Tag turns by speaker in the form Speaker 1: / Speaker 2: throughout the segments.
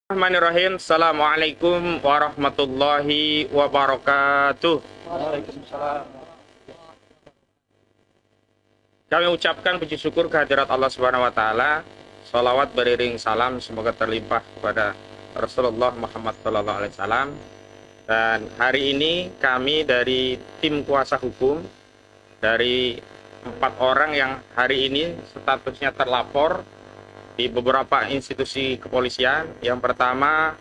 Speaker 1: Bismillahirrahmanirrahim. Assalamualaikum warahmatullahi wabarakatuh.
Speaker 2: Waalaikumsalam.
Speaker 1: Kami ucapkan puji syukur kehadirat Allah Subhanahu wa taala. Salawat beriring salam semoga terlimpah kepada Rasulullah Muhammad sallallahu alaihi wasallam. Dan hari ini kami dari tim kuasa hukum dari 4 orang yang hari ini statusnya terlapor di beberapa institusi kepolisian. Yang pertama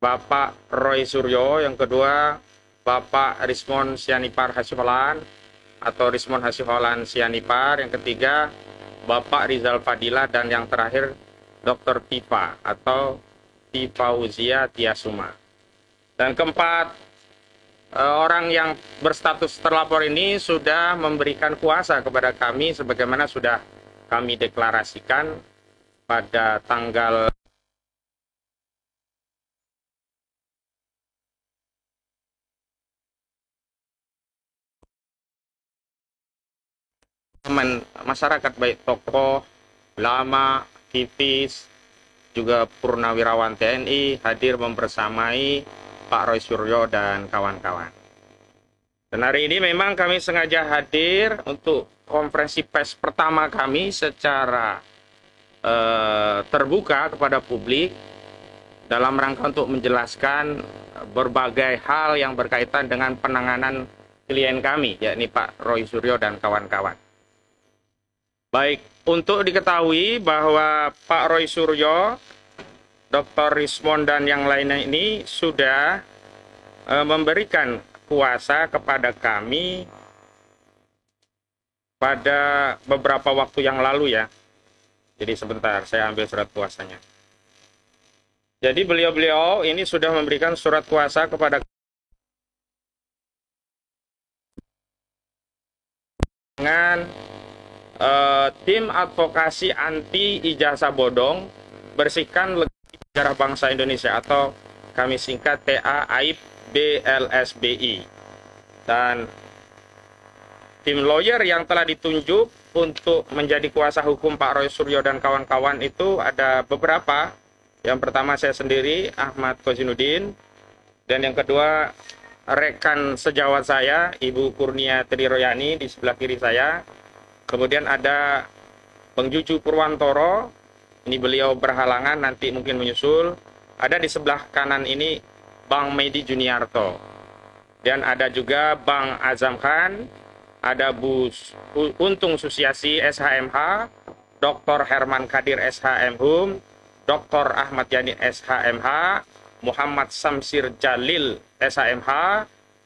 Speaker 1: Bapak Roy Suryo, yang kedua Bapak Rismon Sianipar Hasiholan atau Rismon Hasiholan Sianipar, yang ketiga Bapak Rizal Fadila, dan yang terakhir Dr. Tifa atau Tifauzia Tiasuma. Dan keempat orang yang berstatus terlapor ini sudah memberikan kuasa kepada kami sebagaimana sudah kami deklarasikan pada tanggal masyarakat, baik tokoh, ulama, aktivis, juga purnawirawan TNI hadir membersamai Pak Roy Suryo dan kawan-kawan. Dan hari ini memang kami sengaja hadir untuk konferensi pers pertama kami secara terbuka kepada publik dalam rangka untuk menjelaskan berbagai hal yang berkaitan dengan penanganan klien kami, yakni Pak Roy Suryo dan kawan-kawan. Baik, untuk diketahui bahwa Pak Roy Suryo, Dr. Rismon, dan yang lainnya ini sudah memberikan kuasa kepada kami pada beberapa waktu yang lalu ya. Jadi sebentar, saya ambil surat kuasanya. Jadi beliau-beliau ini sudah memberikan surat kuasa kepada dengan tim advokasi anti ijazah bodong bersihkan legasi sejarah bangsa Indonesia atau kami singkat TAAIB BLSBI. Dan tim lawyer yang telah ditunjuk untuk menjadi kuasa hukum Pak Roy Suryo dan kawan-kawan itu ada beberapa. Yang pertama saya sendiri, Ahmad Kozinuddin, dan yang kedua rekan sejawat saya, Ibu Kurnia Triroyani di sebelah kiri saya. Kemudian ada Bang Juju Purwantoro, ini beliau berhalangan, nanti mungkin menyusul. Ada di sebelah kanan ini Bang Medi Juniarto. Dan ada juga Bang Azam Khan, ada Bu Untung Susiasi SHMH, Dr. Herman Kadir SHMHum, Dr. Ahmad Yani SHMH, Muhammad Samsir Jalil SHMH,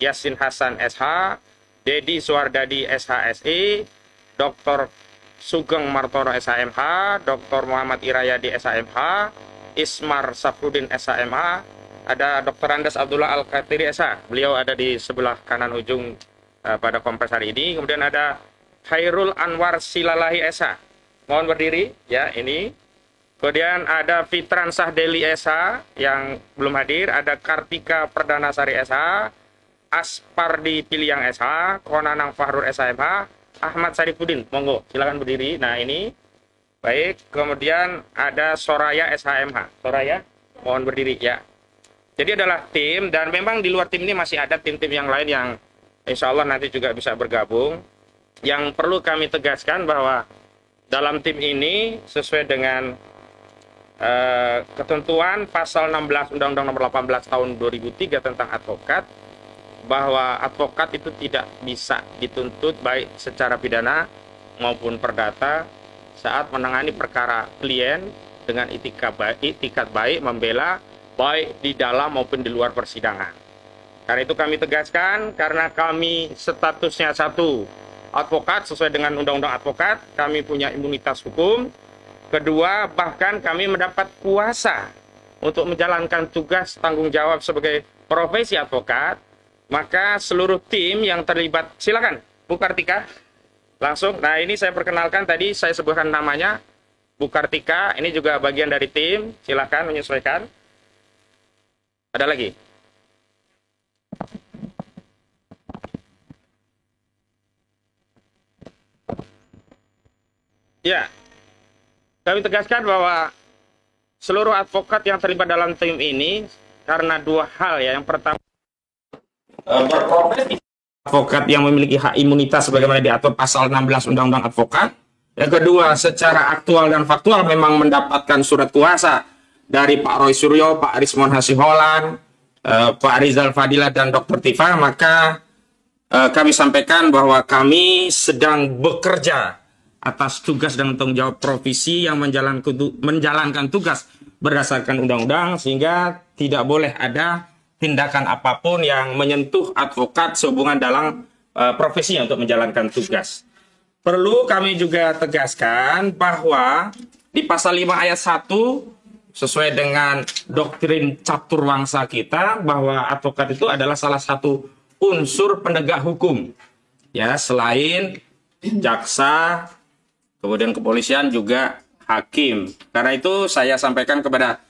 Speaker 1: Yasin Hasan SH, Dedi Suardadi SHSI, Dr. Sugeng Martoro SHMH, Dr. Muhammad Irayadi SHMH, Ismar Safrudin SHMH, ada Dr. Andes Abdullah Al-Katiri SH, beliau ada di sebelah kanan ujung pada kompres hari ini. Kemudian ada Khairul Anwar Silalahi SH, mohon berdiri ya ini. Kemudian ada Fitran Sahdeli SH yang belum hadir, ada Kartika Perdanasari SH, Aspardi Piliang SH, Konanang Fahrur SHMH, Ahmad Sarifuddin, monggo silakan berdiri. Nah ini baik. Kemudian ada Soraya SHMH, Soraya mohon berdiri ya. Jadi adalah tim, dan memang di luar tim ini masih ada tim-tim yang lain yang insya Allah nanti juga bisa bergabung. Yang perlu kami tegaskan bahwa dalam tim ini sesuai dengan ketentuan pasal 16 Undang-Undang Nomor 18 Tahun 2003 tentang advokat, bahwa advokat itu tidak bisa dituntut baik secara pidana maupun perdata saat menangani perkara klien dengan itikat baik membela baik di dalam maupun di luar persidangan. Karena itu kami tegaskan, karena kami statusnya satu, advokat sesuai dengan Undang-Undang Advokat, kami punya imunitas hukum. Kedua, bahkan kami mendapat kuasa untuk menjalankan tugas tanggung jawab sebagai profesi advokat. Maka seluruh tim yang terlibat, silakan Bu Kartika langsung. Nah ini saya perkenalkan, tadi saya sebutkan namanya Bu Kartika, ini juga bagian dari tim, silakan menyesuaikan. Ada lagi? Ya, kami tegaskan bahwa seluruh advokat yang terlibat dalam tim ini karena dua hal ya. Yang pertama, berprofesi advokat yang memiliki hak imunitas sebagaimana diatur pasal 16 Undang-Undang Advokat. Yang kedua, secara aktual dan faktual memang mendapatkan surat kuasa dari Pak Roy Suryo, Pak Rismon Hasiholan, Pak Rizal Fadila, dan Dr. Tifa. Maka kami sampaikan bahwa kami sedang bekerja atas tugas dan tanggung jawab provisi yang menjalankan tugas berdasarkan undang-undang, sehingga tidak boleh ada tindakan apapun yang menyentuh advokat sehubungan dalam profesinya untuk menjalankan tugas. Perlu kami juga tegaskan bahwa di pasal 5 ayat 1 sesuai dengan doktrin caturwangsa kita bahwa advokat itu adalah salah satu unsur penegak hukum. Ya, selain jaksa, kemudian kepolisian, juga hakim. Karena itu saya sampaikan kepada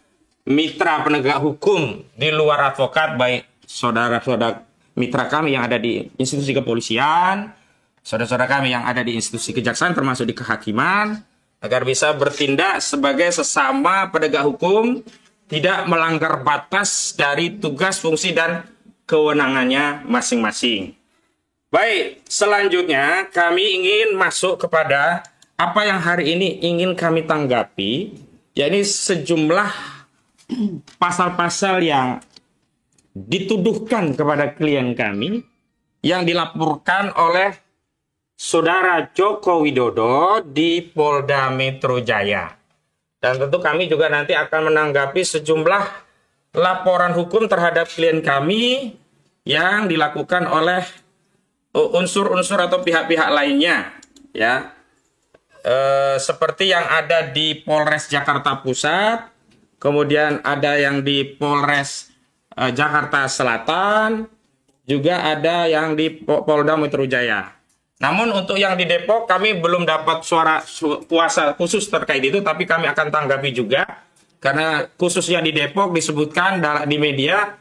Speaker 1: mitra penegak hukum di luar advokat, baik saudara-saudara mitra kami yang ada di institusi kepolisian, saudara-saudara kami yang ada di institusi kejaksaan termasuk di kehakiman, agar bisa bertindak sebagai sesama penegak hukum, tidak melanggar batas dari tugas, fungsi, dan kewenangannya masing-masing. Baik, selanjutnya kami ingin masuk kepada apa yang hari ini ingin kami tanggapi, yakni sejumlah pasal-pasal yang dituduhkan kepada klien kami yang dilaporkan oleh Saudara Joko Widodo di Polda Metro Jaya. Dan tentu kami juga nanti akan menanggapi sejumlah laporan hukum terhadap klien kami yang dilakukan oleh unsur-unsur atau pihak-pihak lainnya, ya. Seperti yang ada di Polres Jakarta Pusat, kemudian ada yang di Polres Jakarta Selatan, juga ada yang di Polda Metro Jaya. Namun untuk yang di Depok kami belum dapat suara kuasa khusus terkait itu, tapi kami akan tanggapi juga karena khususnya di Depok disebutkan di media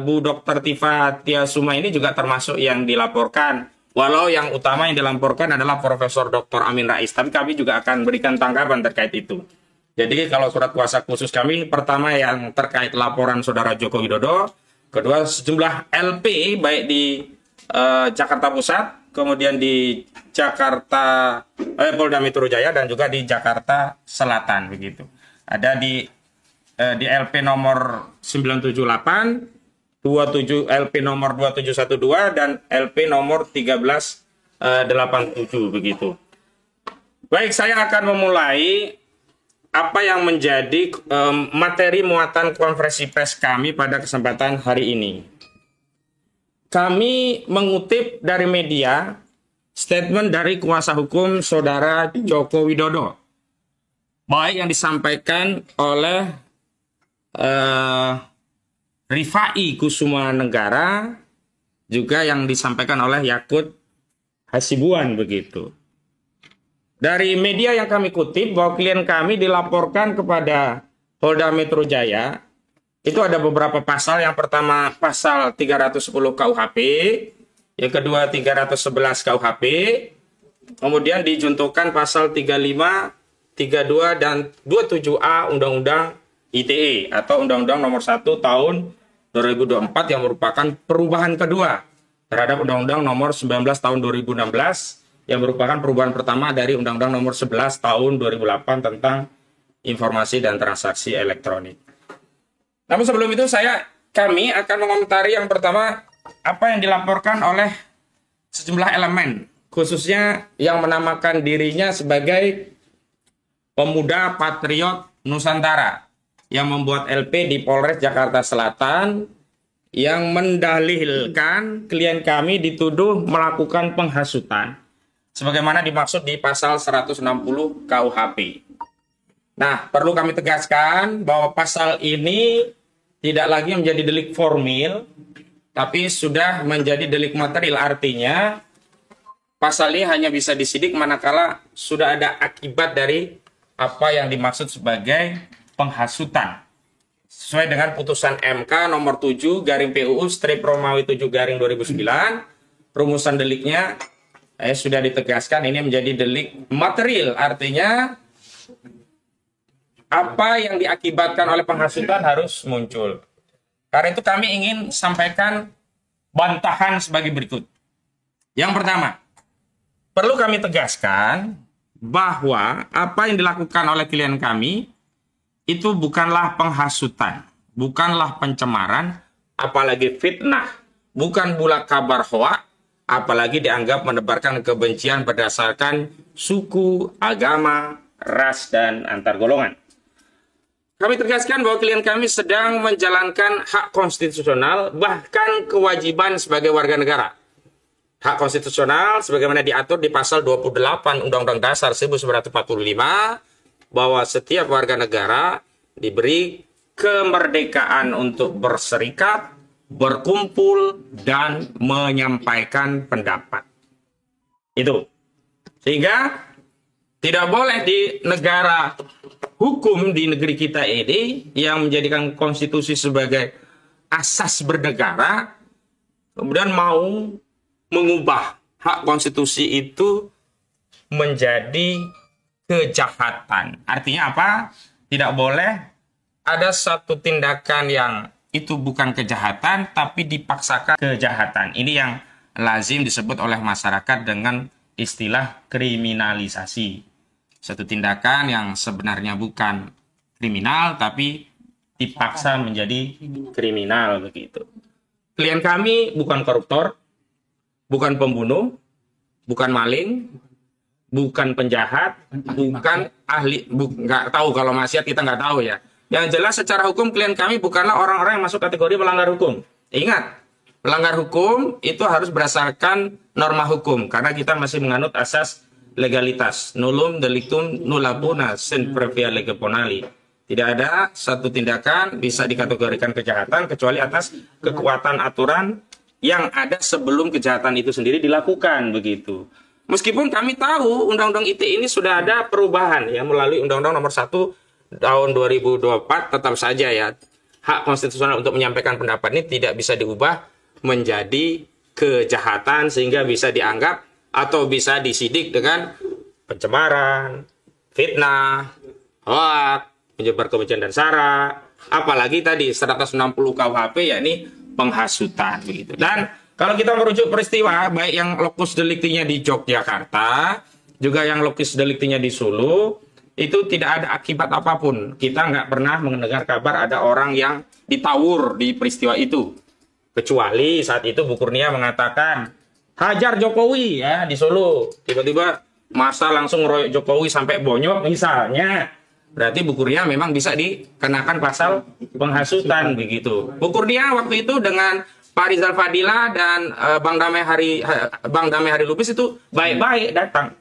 Speaker 1: Bu Dr. Tifa Tiasuma ini juga termasuk yang dilaporkan. Walau yang utama yang dilaporkan adalah Profesor Dr. Amin Rais, tapi kami juga akan berikan tanggapan terkait itu. Jadi kalau surat kuasa khusus kami, pertama yang terkait laporan Saudara Joko Widodo, kedua sejumlah LP baik di Jakarta Pusat, kemudian di Jakarta Polda Metro Jaya, dan juga di Jakarta Selatan begitu. Ada di LP nomor 978, 27 LP nomor 2712 dan LP nomor 1387 begitu. Baik, saya akan memulai apa yang menjadi materi muatan konferensi pers kami pada kesempatan hari ini. Kami mengutip dari media statement dari kuasa hukum Saudara Joko Widodo, baik yang disampaikan oleh Rifai Kusuma Negara, juga yang disampaikan oleh Yakut Hasibuan begitu. Dari media yang kami kutip bahwa klien kami dilaporkan kepada Polda Metro Jaya. Itu ada beberapa pasal. Yang pertama pasal 310 KUHP, yang kedua 311 KUHP, kemudian dijuntukan pasal 35, 32 dan 27A Undang-Undang ITE atau Undang-Undang Nomor 1 Tahun 2024 yang merupakan perubahan kedua terhadap Undang-Undang Nomor 19 Tahun 2016 yang merupakan perubahan pertama dari Undang-Undang Nomor 11 Tahun 2008 tentang informasi dan transaksi elektronik. Namun sebelum itu kami akan mengomentari yang pertama apa yang dilaporkan oleh sejumlah elemen, khususnya yang menamakan dirinya sebagai Pemuda Patriot Nusantara yang membuat LP di Polres Jakarta Selatan yang mendalilkan klien kami dituduh melakukan penghasutan sebagaimana dimaksud di pasal 160 KUHP. Nah, perlu kami tegaskan bahwa pasal ini tidak lagi menjadi delik formil, tapi sudah menjadi delik material. Artinya, pasal ini hanya bisa disidik manakala sudah ada akibat dari apa yang dimaksud sebagai penghasutan. Sesuai dengan putusan MK nomor 7 garing PUU strip Romawi 7 garing 2009, rumusan deliknya sudah ditegaskan ini menjadi delik material. Artinya, apa yang diakibatkan oleh penghasutan harus muncul. Karena itu kami ingin sampaikan bantahan sebagai berikut. Yang pertama, perlu kami tegaskan bahwa apa yang dilakukan oleh klien kami itu bukanlah penghasutan, bukanlah pencemaran, apalagi fitnah, bukan pula kabar hoak, apalagi dianggap menebarkan kebencian berdasarkan suku, agama, ras, dan antar golongan. Kami tegaskan bahwa klien kami sedang menjalankan hak konstitusional, bahkan kewajiban sebagai warga negara. Hak konstitusional sebagaimana diatur di pasal 28 Undang-Undang Dasar 1945, bahwa setiap warga negara diberi kemerdekaan untuk berserikat, berkumpul, dan menyampaikan pendapat. Itu. Sehingga tidak boleh di negara hukum di negeri kita ini yang menjadikan konstitusi sebagai asas bernegara, kemudian mau mengubah hak konstitusi itu menjadi kejahatan. Artinya apa? Tidak boleh ada satu tindakan yang itu bukan kejahatan, tapi dipaksakan kejahatan. Ini yang lazim disebut oleh masyarakat dengan istilah kriminalisasi. Satu tindakan yang sebenarnya bukan kriminal, tapi dipaksa menjadi kriminal begitu. Klien kami bukan koruptor, bukan pembunuh, bukan maling, bukan penjahat, bukan ahli, nggak tahu kalau maksiat kita nggak tahu ya. Yang jelas secara hukum klien kami bukanlah orang-orang yang masuk kategori melanggar hukum. Ingat, melanggar hukum itu harus berdasarkan norma hukum, karena kita masih menganut asas legalitas, nullum delictum nulla bona sine previa lege bonali. Tidak ada satu tindakan bisa dikategorikan kejahatan kecuali atas kekuatan aturan yang ada sebelum kejahatan itu sendiri dilakukan begitu. Meskipun kami tahu Undang-Undang ITE ini sudah ada perubahan ya melalui Undang-Undang Nomor 1 tahun 2024, tetap saja ya hak konstitusional untuk menyampaikan pendapat ini tidak bisa diubah menjadi kejahatan sehingga bisa dianggap atau bisa disidik dengan pencemaran, fitnah, hoak, menyebar kebencian dan sara, apalagi tadi 160 KUHP yakni penghasutan begitu. Dan kalau kita merujuk peristiwa baik yang lokus deliktinya di Yogyakarta, juga yang lokus deliktinya di Solo, itu tidak ada akibat apapun. Kita nggak pernah mendengar kabar ada orang yang ditawur di peristiwa itu. Kecuali saat itu Bu Kurnia mengatakan hajar Jokowi ya di Solo, tiba-tiba masa langsung ngeroyok Jokowi sampai bonyok misalnya, berarti Bu Kurnia memang bisa dikenakan pasal penghasutan begitu. Bu Kurnia waktu itu dengan Pak Rizal Fadila dan Bang Damai Hari Lubis itu baik-baik datang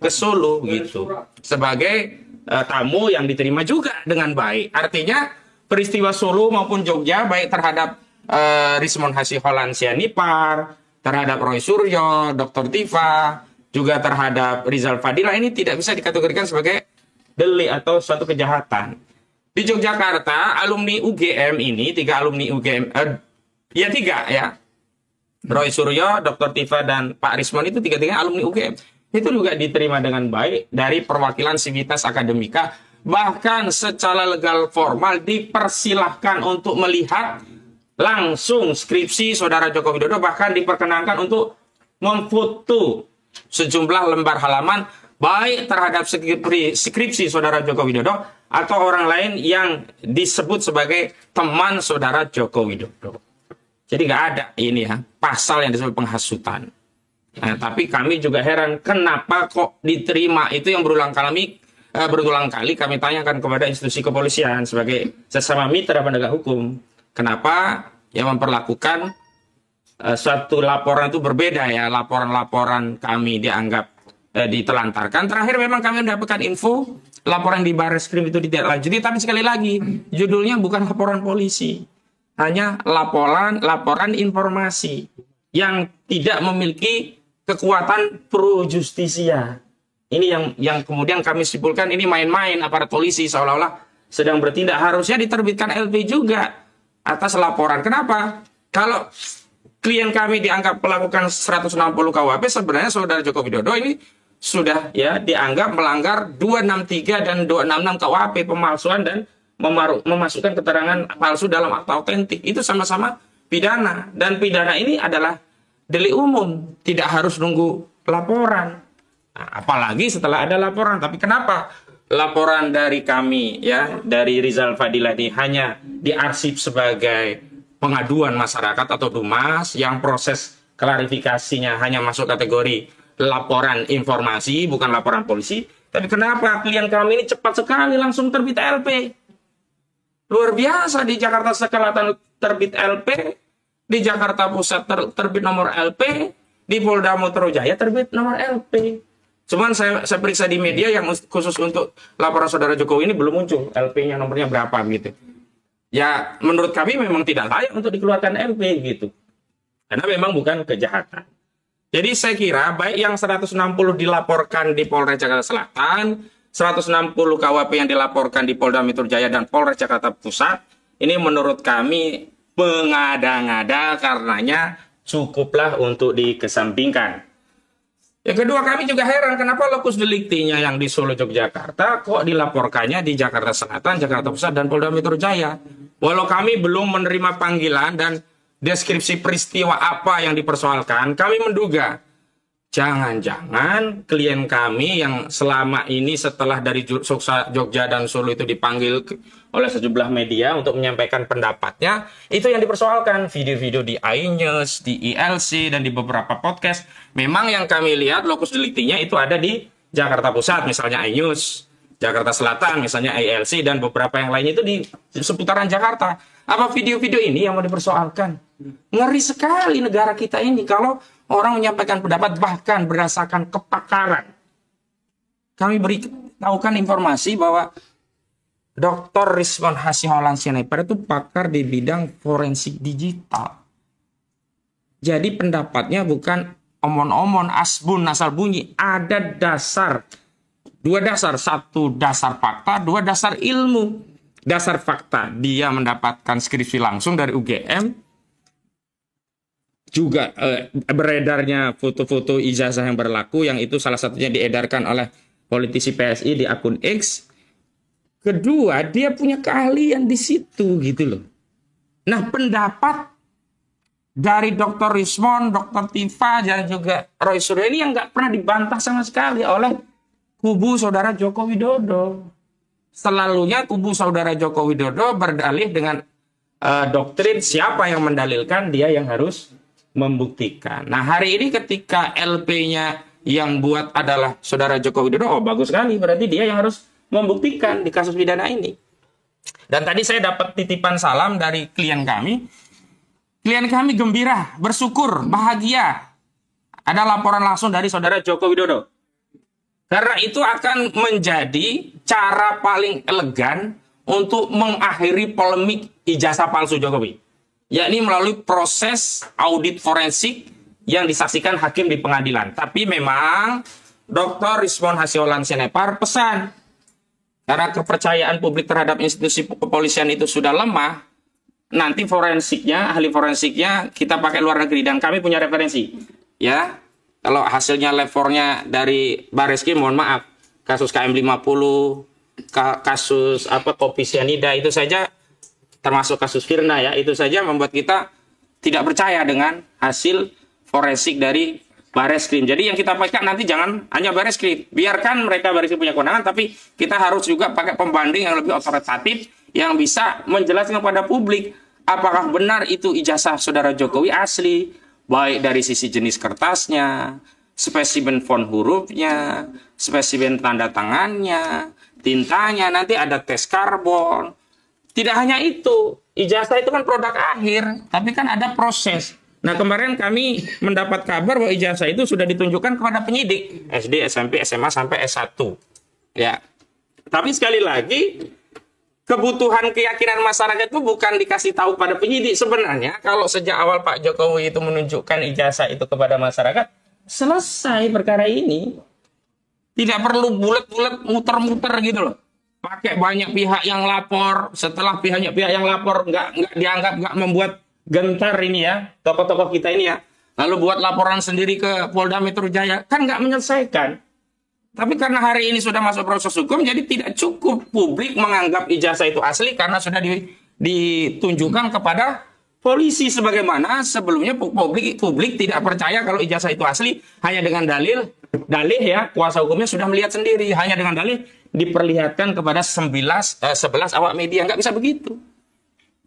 Speaker 1: ke Solo begitu sebagai tamu yang diterima juga dengan baik. Artinya peristiwa Solo maupun Jogja baik terhadap Rismon Hasiholan Sianipar, terhadap Roy Suryo, Dr. Tifa, juga terhadap Rizal Fadila ini tidak bisa dikategorikan sebagai delik atau suatu kejahatan. Di Yogyakarta, alumni UGM ini, 3 alumni UGM, Roy Suryo, Dr. Tifa, dan Pak Rismon itu 3-3 alumni UGM. Itu juga diterima dengan baik dari perwakilan Civitas Akademika, bahkan secara legal formal dipersilahkan untuk melihat langsung skripsi Saudara Joko Widodo, bahkan diperkenankan untuk memfoto sejumlah lembar halaman baik terhadap skripsi Saudara Joko Widodo atau orang lain yang disebut sebagai teman Saudara Joko Widodo. Jadi nggak ada ini ya pasal yang disebut penghasutan. Nah, tapi kami juga heran kenapa kok diterima itu yang berulang kali kami tanyakan kepada institusi kepolisian sebagai sesama mitra penegak hukum. Kenapa yang memperlakukan suatu laporan itu berbeda ya, laporan-laporan kami dianggap ditelantarkan. Terakhir memang kami mendapatkan info laporan di Barreskrim itu tidak lanjuti, tapi sekali lagi judulnya bukan laporan polisi, hanya laporan informasi yang tidak memiliki kekuatan pro justisia. Ini yang kemudian kami simpulkan ini main-main aparat polisi seolah-olah sedang bertindak. Harusnya diterbitkan LP juga atas laporan. Kenapa? Kalau klien kami dianggap melakukan 160 KUHP, sebenarnya Saudara Joko Widodo ini sudah ya dianggap melanggar 263 dan 266 KUHP, pemalsuan dan memasukkan keterangan palsu dalam akta otentik. Itu sama-sama pidana, dan pidana ini adalah delik umum, tidak harus nunggu laporan. Nah, apalagi setelah ada laporan. Tapi kenapa laporan dari kami ya, dari Rizal Fadilah ini hanya diarsip sebagai pengaduan masyarakat atau DUMAS yang proses klarifikasinya hanya masuk kategori laporan informasi, bukan laporan polisi. Tapi kenapa klien kami ini cepat sekali langsung terbit LP? Luar biasa, di Jakarta Selatan terbit LP, di Jakarta Pusat terbit nomor LP, di Polda Metro Jaya terbit nomor LP. Cuman saya periksa di media yang khusus untuk laporan saudara Jokowi ini belum muncul LP-nya, nomornya berapa gitu. Ya menurut kami memang tidak layak untuk dikeluarkan LP gitu. Karena memang bukan kejahatan. Jadi saya kira baik yang 160 dilaporkan di Polres Jakarta Selatan, 160 KUHP yang dilaporkan di Polda Metro Jaya dan Polres Jakarta Pusat, ini menurut kami mengada-ngada, karenanya cukuplah untuk dikesampingkan. Yang kedua, kami juga heran kenapa lokus deliktinya yang di Solo, Yogyakarta kok dilaporkannya di Jakarta Selatan, Jakarta Pusat, dan Polda Metro Jaya. Walau kami belum menerima panggilan dan deskripsi peristiwa apa yang dipersoalkan, kami menduga jangan-jangan klien kami yang selama ini setelah dari Jogja dan Solo itu dipanggil oleh sejumlah media untuk menyampaikan pendapatnya, itu yang dipersoalkan. Video-video di iNews, di ILC, dan di beberapa podcast. Memang yang kami lihat lokus deliktinya itu ada di Jakarta Pusat, misalnya iNews, Jakarta Selatan, misalnya ILC, dan beberapa yang lainnya itu di seputaran Jakarta. Apa video-video ini yang mau dipersoalkan? Ngeri sekali negara kita ini kalau orang menyampaikan pendapat bahkan berdasarkan kepakaran. Kami beritahukan informasi bahwa Dr. Rizwan Hasihaulan Sianipar itu pakar di bidang forensik digital. Jadi pendapatnya bukan omon-omon, asbun, asal bunyi. Ada dasar. Dua dasar. Satu dasar fakta, dua dasar ilmu. Dasar fakta, dia mendapatkan skripsi langsung dari UGM. Juga beredarnya foto-foto ijazah yang berlaku, yang itu salah satunya diedarkan oleh politisi PSI di akun X. Kedua, dia punya keahlian di situ gitu loh. Nah, pendapat dari Dr. Rizwan, Dr. Tifa, dan juga Roy Suryo ini yang nggak pernah dibantah sama sekali oleh kubu saudara Joko Widodo. Selalunya kubu saudara Joko Widodo berdalih dengan doktrin siapa yang mendalilkan, dia yang harus membuktikan. Nah, hari ini ketika LP-nya yang buat adalah saudara Joko Widodo, oh bagus sekali, berarti dia yang harus membuktikan di kasus pidana ini. Dan tadi saya dapat titipan salam dari klien kami. Klien kami gembira, bersyukur, bahagia. Ada laporan langsung dari saudara Joko Widodo. Karena itu akan menjadi cara paling elegan untuk mengakhiri polemik ijazah palsu Jokowi. Yakni melalui proses audit forensik yang disaksikan hakim di pengadilan. Tapi memang Dr. Rizwan Hasihaulan Sianipar pesan, karena kepercayaan publik terhadap institusi kepolisian itu sudah lemah, nanti forensiknya, ahli forensiknya kita pakai luar negeri, dan kami punya referensi. Ya, kalau hasilnya lab 4-nya dari Bareskrim, mohon maaf, kasus KM50, kasus kopi sianida itu saja, termasuk kasus Firna ya, itu saja membuat kita tidak percaya dengan hasil forensik dari Bareskrim. Jadi yang kita pakai nanti jangan hanya Bareskrim, biarkan mereka Bareskrim punya kewenangan, tapi kita harus juga pakai pembanding yang lebih otoritatif yang bisa menjelaskan kepada publik apakah benar itu ijazah saudara Jokowi asli, baik dari sisi jenis kertasnya, spesimen font hurufnya, spesimen tanda tangannya, tintanya, nanti ada tes karbon. Tidak hanya itu, ijazah itu kan produk akhir, tapi kan ada proses. Nah, kemarin kami mendapat kabar bahwa ijazah itu sudah ditunjukkan kepada penyidik SD, SMP, SMA sampai S1. Ya. Tapi sekali lagi, kebutuhan keyakinan masyarakat itu bukan dikasih tahu pada penyidik. Sebenarnya kalau sejak awal Pak Jokowi itu menunjukkan ijazah itu kepada masyarakat, selesai perkara ini. Tidak perlu bulat-bulat muter-muter gitu loh. Pakai banyak pihak yang lapor, setelah pihak yang lapor nggak dianggap nggak membuat gentar ini ya, tokoh-tokoh kita ini ya, lalu buat laporan sendiri ke Polda Metro Jaya, kan nggak menyelesaikan. Tapi karena hari ini sudah masuk proses hukum, jadi tidak cukup publik menganggap ijazah itu asli karena sudah ditunjukkan kepada polisi, sebagaimana sebelumnya publik tidak percaya kalau ijazah itu asli hanya dengan dalih ya, kuasa hukumnya sudah melihat sendiri, hanya dengan dalih diperlihatkan kepada 11 awak media. Nggak bisa begitu.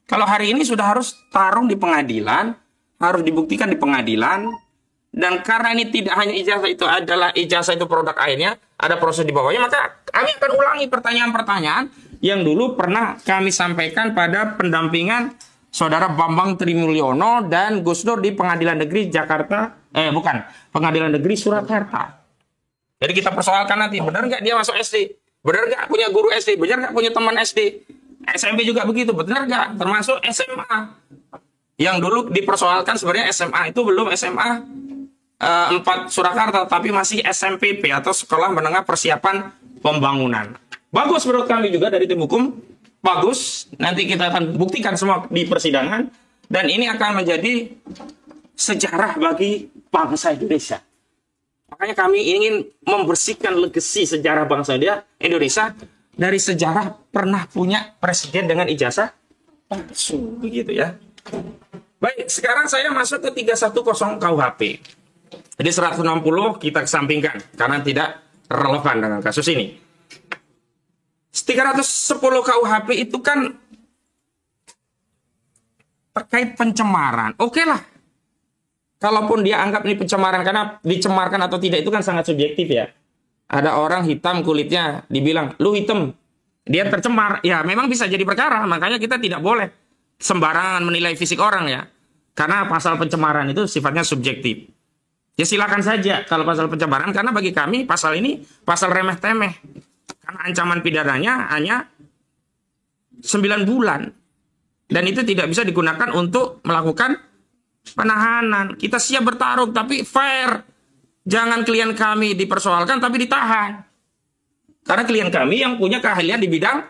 Speaker 1: Kalau hari ini sudah harus tarung di pengadilan, harus dibuktikan di pengadilan. Dan karena ini tidak hanya ijazah itu adalah ijazah itu produk akhirnya, ada proses di bawahnya, maka kami akan ulangi pertanyaan-pertanyaan yang dulu pernah kami sampaikan pada pendampingan Saudara Bambang Trimulyono dan Gus Dur di Pengadilan Negeri Pengadilan Negeri Surakarta. Jadi kita persoalkan nanti, benar nggak dia masuk SD? Benar nggak punya guru SD? Benar nggak punya teman SD? SMP juga begitu, benar nggak? Termasuk SMA. Yang dulu dipersoalkan sebenarnya SMA itu belum SMA 4 Surakarta, tapi masih SMPP atau Sekolah Menengah Persiapan Pembangunan. Bagus menurut kami juga dari tim hukum, bagus. Nanti kita akan buktikan semua di persidangan, dan ini akan menjadi sejarah bagi bangsa Indonesia. Makanya kami ingin membersihkan legasi sejarah bangsa Indonesia dari sejarah pernah punya presiden dengan ijazah palsu, begitu ya. Baik, sekarang saya masuk ke 310 KUHP. Jadi 160 kita kesampingkan karena tidak relevan dengan kasus ini. 310 KUHP itu kan terkait pencemaran. Oke lah. Kalaupun dia anggap ini pencemaran, karena dicemarkan atau tidak itu kan sangat subjektif ya. Ada orang hitam kulitnya, dibilang, lu hitam, dia tercemar. Ya memang bisa jadi perkara, makanya kita tidak boleh sembarangan menilai fisik orang ya. Karena pasal pencemaran itu sifatnya subjektif. Ya silakan saja kalau pasal pencemaran, karena bagi kami pasal ini pasal remeh-temeh. Karena ancaman pidananya hanya 9 bulan. Dan itu tidak bisa digunakan untuk melakukan penahanan. Kita siap bertarung, tapi fair. Jangan klien kami dipersoalkan, tapi ditahan. Karena klien kami yang punya keahlian di bidang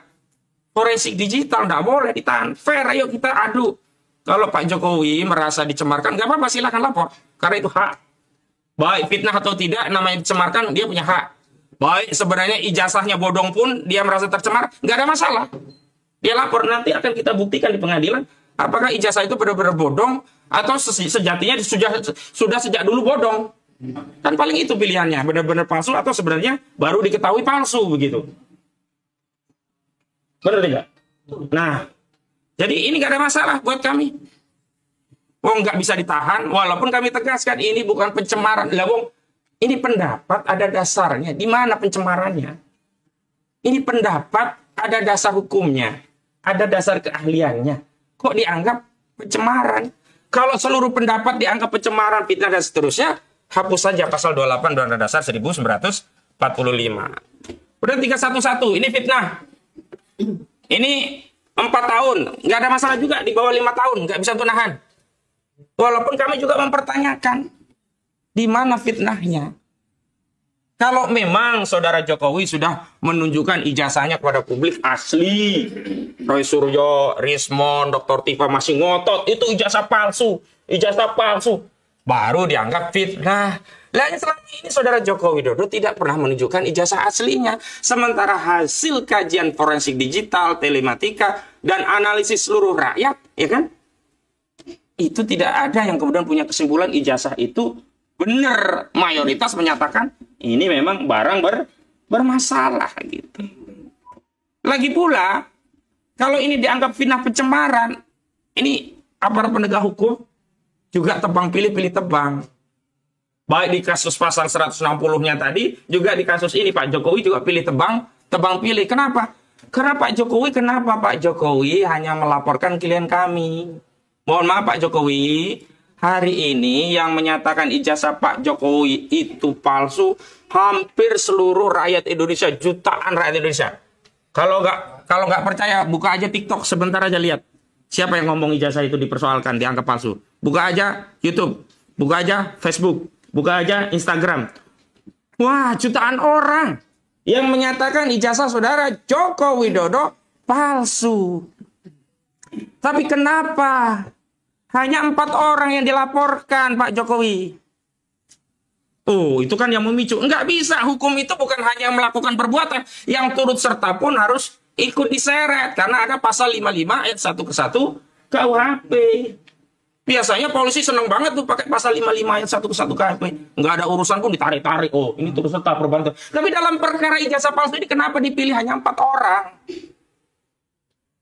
Speaker 1: forensik digital, nggak boleh ditahan. Fair, ayo kita adu. Kalau Pak Jokowi merasa dicemarkan, nggak apa-apa, silakan lapor. Karena itu hak. Baik fitnah atau tidak, namanya dicemarkan, dia punya hak. Baik sebenarnya ijazahnya bodong pun, dia merasa tercemar, nggak ada masalah. Dia lapor, nanti akan kita buktikan di pengadilan, apakah ijazah itu benar-benar bodong, atau sejatinya sudah sejak dulu bodong. Kan paling itu pilihannya, benar-benar palsu, atau sebenarnya baru diketahui palsu, begitu. Benar tidak? Nah, jadi ini nggak ada masalah buat kami. Wong nggak bisa ditahan, walaupun kami tegaskan ini bukan pencemaran. Lah wong, ini pendapat ada dasarnya. Di mana pencemarannya? Ini pendapat ada dasar hukumnya, ada dasar keahliannya. Kok dianggap pencemaran? Kalau seluruh pendapat dianggap pencemaran, fitnah dan seterusnya, hapus saja pasal 28 Undang-Undang Dasar 1945. Kemudian 311, ini fitnah. Ini 4 tahun, nggak ada masalah juga, di bawah 5 tahun, nggak bisa untuk nahan. Walaupun kami juga mempertanyakan di mana fitnahnya. Kalau memang Saudara Jokowi sudah menunjukkan ijazahnya kepada publik asli, Roy Suryo, Rismon, Dr. Tifa masih ngotot, itu ijazah palsu, baru dianggap fitnah. Lah selama ini Saudara Joko Widodo tidak pernah menunjukkan ijazah aslinya. Sementara hasil kajian forensik digital, telematika, dan analisis seluruh rakyat, ya kan? Itu tidak ada yang kemudian punya kesimpulan ijazah itu benar. Mayoritas menyatakan ini memang barang bermasalah gitu. Lagi pula, kalau ini dianggap fitnah pencemaran, ini aparat penegak hukum juga tebang pilih tebang. Baik di kasus pasal 160-nya tadi, juga di kasus ini Pak Jokowi juga pilih tebang pilih. Kenapa? Karena Pak Jokowi hanya melaporkan klien kami. Mohon maaf Pak Jokowi, hari ini yang menyatakan ijazah Pak Jokowi itu palsu hampir seluruh rakyat Indonesia, jutaan rakyat Indonesia. Kalau nggak percaya, buka aja TikTok sebentar aja, lihat siapa yang ngomong ijazah itu dipersoalkan, dianggap palsu. Buka aja YouTube, buka aja Facebook, buka aja Instagram. Wah, jutaan orang yang menyatakan ijazah Saudara Joko Widodo palsu. Tapi kenapa hanya 4 orang yang dilaporkan Pak Jokowi?
Speaker 2: Oh, itu kan yang memicu. Enggak bisa. Hukum itu bukan hanya melakukan perbuatan. Yang turut serta pun harus ikut diseret. Karena ada pasal 55 ayat 1 ke 1 KUHP. Biasanya polisi seneng banget tuh pakai pasal 55 ayat 1 ke 1 KUHP. Enggak ada urusan pun ditarik-tarik. Oh, ini turut serta perbuatan. Tapi dalam perkara ijazah palsu ini kenapa dipilih hanya 4 orang?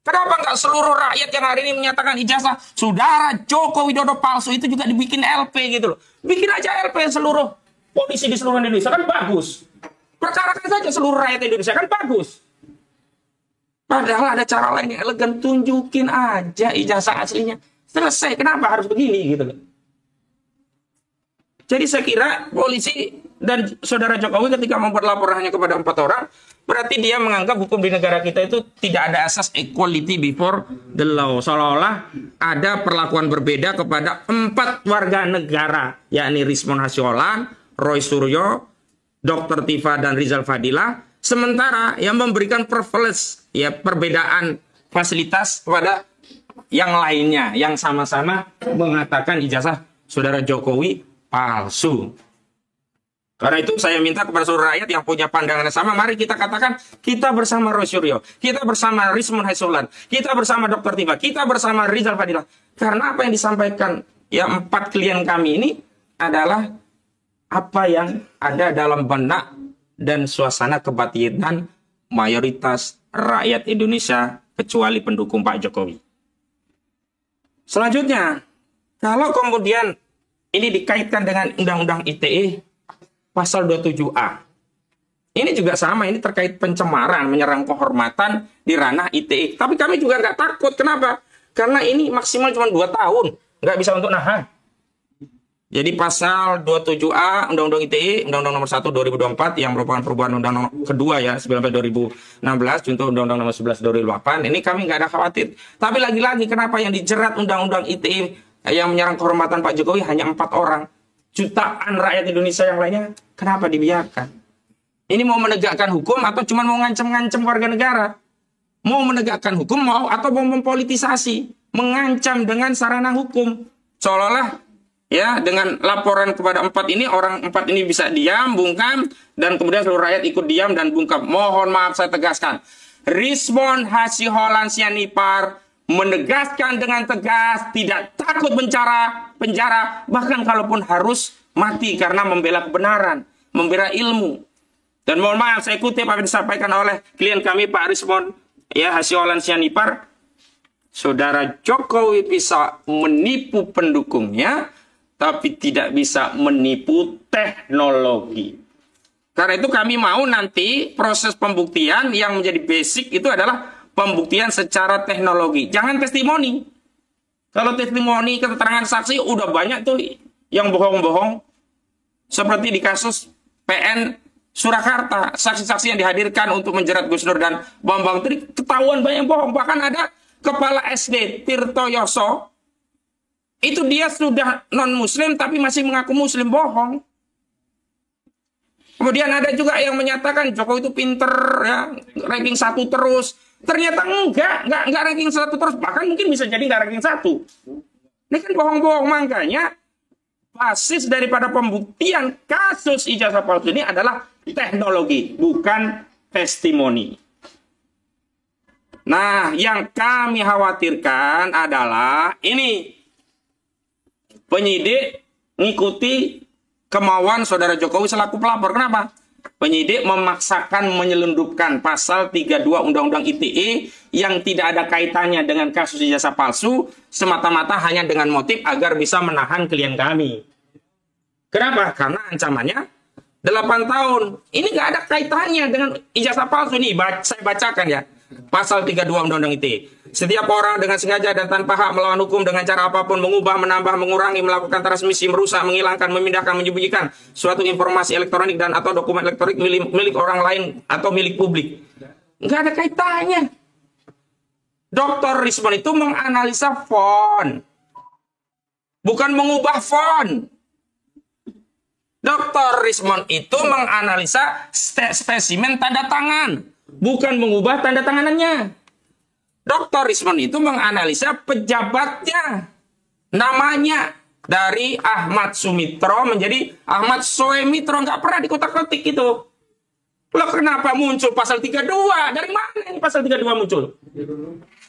Speaker 2: Kenapa nggak seluruh rakyat yang hari ini menyatakan ijazah saudara Joko Widodo palsu itu juga dibikin LP gitu loh. Bikin aja LP seluruh polisi di seluruh Indonesia kan bagus. Perkarakan saja seluruh rakyat Indonesia kan bagus. Padahal ada cara lain yang elegan, tunjukin aja ijazah aslinya. Selesai, kenapa harus begini gitu loh. Jadi saya kira polisi dan saudara Jokowi ketika membuat laporan hanya kepada 4 orang, berarti dia menganggap hukum di negara kita itu tidak ada asas equality before the law. Seolah-olah ada perlakuan berbeda kepada 4 warga negara, yakni Rismon Hasyolan, Roy Suryo, Dr. Tifa, dan Rizal Fadila. Sementara yang memberikan privilege, ya perbedaan fasilitas kepada yang lainnya, yang sama-sama mengatakan ijazah saudara Jokowi palsu. Karena itu saya minta kepada seluruh rakyat yang punya pandangan yang sama, mari kita katakan kita bersama Roy Suryo, kita bersama Rismon Hasyolan, kita bersama Dr. Tifa, kita bersama Rizal Fadila. Karena apa yang disampaikan ya 4 klien kami ini adalah apa yang ada dalam benak dan suasana kebatinan mayoritas rakyat Indonesia kecuali pendukung Pak Jokowi. Selanjutnya, kalau kemudian ini dikaitkan dengan Undang-Undang ITE pasal 27A. Ini juga sama, ini terkait pencemaran, menyerang kehormatan di ranah ITE. Tapi kami juga nggak takut. Kenapa? Karena ini maksimal cuma 2 tahun. Nggak bisa untuk nahan. Jadi pasal 27A Undang-Undang ITE, Undang-Undang nomor 1 2024 yang merupakan perubahan Undang-Undang kedua ya, 19 2016, contoh Undang-Undang nomor 11 2008. Ini kami nggak ada khawatir. Tapi lagi-lagi kenapa yang dijerat Undang-Undang ITE yang menyerang kehormatan Pak Jokowi hanya 4 orang? Jutaan rakyat Indonesia yang lainnya, kenapa dibiarkan? Ini mau menegakkan hukum atau cuma mau ngancam-ngancam warga negara? Mau menegakkan hukum mau atau mau mempolitisasi? Mengancam dengan sarana hukum. Seolah-olah ya dengan laporan kepada 4 ini, orang 4 ini bisa diam, bungkam, dan kemudian seluruh rakyat ikut diam dan bungkam. Mohon maaf saya tegaskan. Rismon Hasyolan Sianipar menegaskan dengan tegas, tidak takut penjara, bahkan kalaupun harus mati karena membela kebenaran, membela ilmu. Dan mohon maaf, saya kutip apa yang disampaikan oleh klien kami Pak Rismon ya Hasyolan Sianipar. Saudara Jokowi bisa menipu pendukungnya, tapi tidak bisa menipu teknologi. Karena itu kami mau nanti proses pembuktian yang menjadi basic itu adalah pembuktian secara teknologi. Jangan testimoni. Kalau testimoni, keterangan saksi, udah banyak tuh yang bohong-bohong. Seperti di kasus PN Surakarta. Saksi-saksi yang dihadirkan untuk menjerat Gus Nur dan Bambang Tri, ketahuan banyak bohong. Bahkan ada kepala SD, Tirto Yoso, itu dia sudah non-muslim tapi masih mengaku muslim, bohong. Kemudian ada juga yang menyatakan Jokowi itu pinter, ya, ranking 1 terus. Ternyata enggak ranking 1 terus. Bahkan mungkin bisa jadi enggak ranking 1. Ini kan bohong-bohong. Makanya basis daripada pembuktian kasus ijazah palsu ini adalah teknologi, bukan testimoni. Nah, yang kami khawatirkan adalah ini. Penyidik ngikuti kemauan saudara Jokowi selaku pelapor. Kenapa? Penyidik memaksakan menyelundupkan pasal 32 Undang-Undang ITE yang tidak ada kaitannya dengan kasus ijazah palsu, semata-mata hanya dengan motif agar bisa menahan klien kami. Kenapa? Karena ancamannya 8 tahun. Ini nggak ada kaitannya dengan ijazah palsu. Ini saya bacakan ya. Pasal 32 Undang-Undang ITE. Setiap orang dengan sengaja dan tanpa hak melawan hukum dengan cara apapun mengubah, menambah, mengurangi, melakukan transmisi, merusak, menghilangkan, memindahkan, menyembunyikan suatu informasi elektronik dan atau dokumen elektronik milik orang lain atau milik publik. Nggak ada kaitannya. Dr. Rismon itu menganalisa font, bukan mengubah font. Dr. Rismon itu menganalisa spesimen tanda tangan, bukan mengubah tanda tanganannya. Dr. Rismon itu menganalisa pejabatnya, namanya, Dari Ahmad Sumitro menjadi Ahmad Soemitro, nggak pernah dikotak-kotik itu. Loh kenapa muncul pasal 32? Dari mana ini pasal 32 muncul?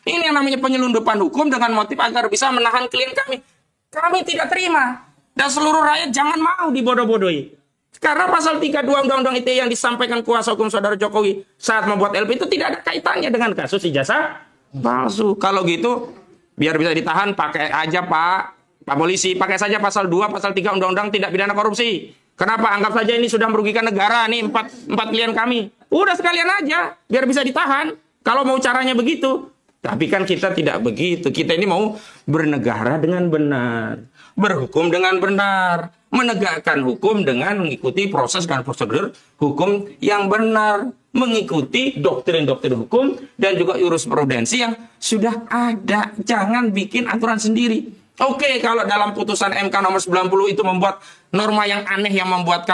Speaker 2: Ini yang namanya penyelundupan hukum dengan motif agar bisa menahan klien kami. Kami tidak terima. Dan seluruh rakyat jangan mau dibodoh-bodohi. Karena pasal 32 Undang-Undang ITE yang disampaikan kuasa hukum saudara Jokowi saat membuat LP itu tidak ada kaitannya dengan kasus ijazah palsu. Kalau gitu, biar bisa ditahan, pakai aja Pak Polisi. Pakai saja pasal 2, pasal 3 Undang-Undang Tindak Pidana Korupsi. Kenapa? Anggap saja ini sudah merugikan negara nih, empat klien kami. Udah sekalian aja, biar bisa ditahan. Kalau mau caranya begitu. Tapi kan kita tidak begitu. Kita ini mau bernegara dengan benar. Berhukum dengan benar. Menegakkan hukum dengan mengikuti proses dan prosedur hukum yang benar. Mengikuti doktrin-doktrin hukum dan juga jurisprudensi yang sudah ada. Jangan bikin aturan sendiri. Oke, kalau dalam putusan MK nomor 90 itu membuat norma yang aneh yang membuat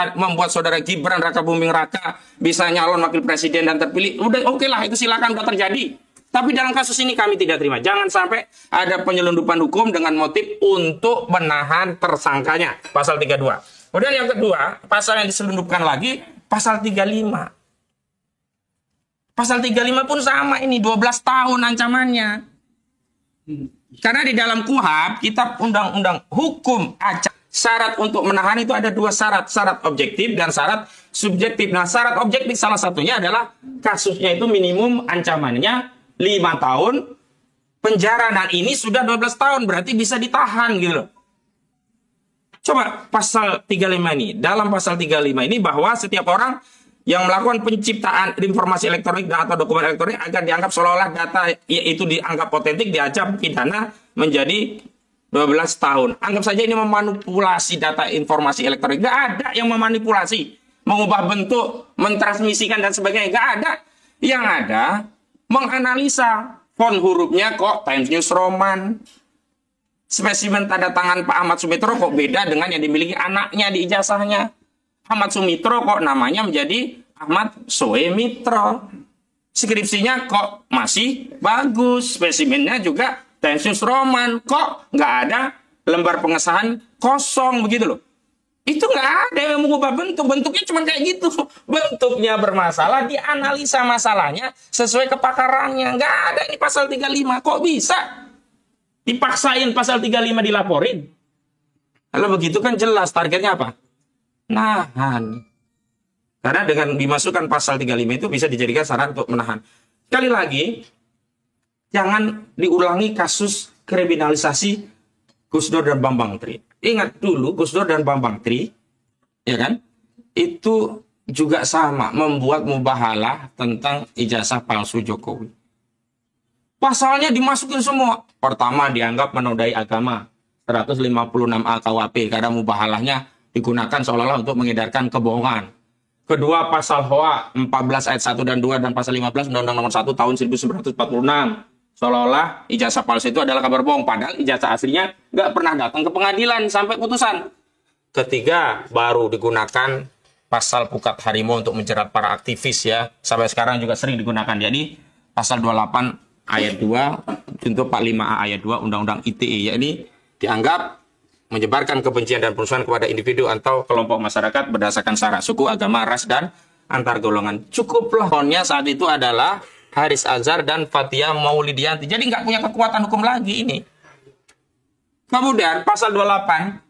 Speaker 2: saudara Gibran Raka Buming Raka bisa nyalon wakil presiden dan terpilih, udah oke lah, itu silakan, udah terjadi. Tapi dalam kasus ini kami tidak terima. Jangan sampai ada penyelundupan hukum dengan motif untuk menahan tersangkanya. Pasal 32. Kemudian yang kedua, pasal yang diselundupkan lagi, pasal 35. Pasal 35 pun sama ini, 12 tahun ancamannya. Karena di dalam KUHP, kitab undang-undang hukum acak, syarat untuk menahan itu ada dua syarat. Syarat objektif dan syarat subjektif. Nah, syarat objektif salah satunya adalah kasusnya itu minimum ancamannya 5 tahun penjara. Dan ini sudah 12 tahun, berarti bisa ditahan gitu loh. Coba pasal 35 ini. Dalam pasal 35 ini bahwa setiap orang yang melakukan penciptaan informasi elektronik atau dokumen elektronik agar dianggap seolah-olah data itu dianggap otentik, diancam pidana menjadi 12 tahun. Anggap saja ini memanipulasi data informasi elektronik. Gak ada yang memanipulasi, mengubah bentuk, mentransmisikan dan sebagainya. Gak ada. Yang ada menganalisa font hurufnya kok Times New Roman. Spesimen tanda tangan Pak Ahmad Sumitro kok beda dengan yang dimiliki anaknya di ijazahnya. Ahmad Sumitro kok namanya menjadi Ahmad Soemitro. Skripsinya kok masih bagus. Spesimennya juga Times New Roman. Kok nggak ada lembar pengesahan kosong begitu loh. Itu nggak ada yang mengubah bentuk. Bentuknya cuma kayak gitu. Bentuknya bermasalah, dianalisa masalahnya sesuai kepakarannya. Nggak ada ini pasal 35. Kok bisa dipaksain pasal 35 dilaporin? Kalau begitu kan jelas targetnya apa? Nahan. Karena dengan dimasukkan pasal 35 itu bisa dijadikan syarat untuk menahan. Sekali lagi, jangan diulangi kasus kriminalisasi Gus Dur dan Bambang Tri. Ingat dulu Gus Dur dan Bambang Tri, ya kan? Itu juga sama, membuat mubahalah tentang ijazah palsu Jokowi. Pasalnya dimasukin semua. Pertama dianggap menodai agama, 156A KUHP, karena mubahalahnya digunakan seolah-olah untuk mengedarkan kebohongan. Kedua, pasal HOA 14 ayat 1 dan 2 dan pasal 15 Undang-Undang nomor 1 tahun 1946. Seolah-olah ijazah palsu itu adalah kabar bohong. Padahal ijazah aslinya nggak pernah datang ke pengadilan sampai putusan. Ketiga, baru digunakan pasal pukat harimau untuk menjerat para aktivis ya. Sampai sekarang juga sering digunakan. Jadi pasal 28 ayat 2 untuk 45A ayat 2 Undang-Undang ITE. Ya, ini dianggap menyebarkan kebencian dan perusahaan kepada individu atau kelompok masyarakat berdasarkan syarat suku, agama, ras, dan antar golongan. Cukuplah konnya saat itu adalah Haris Azhar dan Fathia Maulidianti. Jadi nggak punya kekuatan hukum lagi ini. Kemudian pasal 28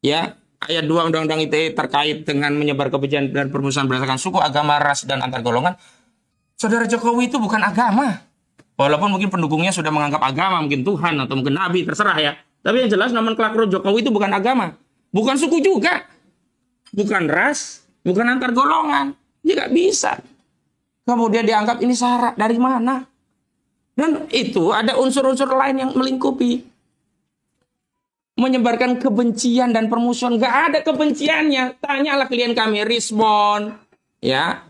Speaker 2: ya ayat 2 Undang-Undang ITE terkait dengan menyebar kebencian dan permusuhan berdasarkan suku, agama, ras, dan antar golongan. Saudara Jokowi itu bukan agama. Walaupun mungkin pendukungnya sudah menganggap agama, mungkin Tuhan atau mungkin Nabi, terserah ya. Tapi yang jelas nomenklatur Jokowi itu bukan agama. Bukan suku juga. Bukan ras. Bukan antar golongan. Dia nggak bisa. Kemudian dianggap ini syarat. Dari mana? Dan itu ada unsur-unsur lain yang melingkupi. Menyebarkan kebencian dan permusuhan. Nggak ada kebenciannya. Tanyalah klien kami. Rismon. Ya.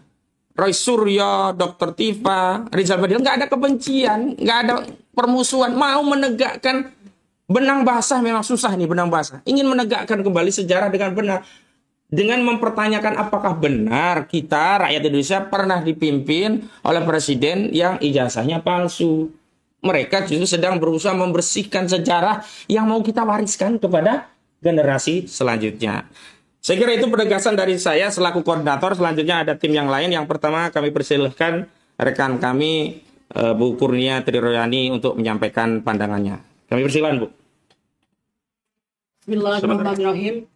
Speaker 2: Roy Suryo. Dr. Tifa. Rizal Fadil. Nggak ada kebencian. Nggak ada permusuhan. Mau menegakkan benang basah. Memang susah nih benang basah. Ingin menegakkan kembali sejarah dengan benar. Dengan mempertanyakan apakah benar kita rakyat Indonesia pernah dipimpin oleh presiden yang ijazahnya palsu. Mereka justru sedang berusaha membersihkan sejarah yang mau kita wariskan kepada generasi selanjutnya. Saya kira itu penegasan dari saya selaku koordinator. Selanjutnya ada tim yang lain. Yang pertama kami persilahkan rekan kami Bu Kurnia Triroyani untuk menyampaikan pandangannya. Kami persilakan, Bu.
Speaker 3: Bismillahirrahmanirrahim.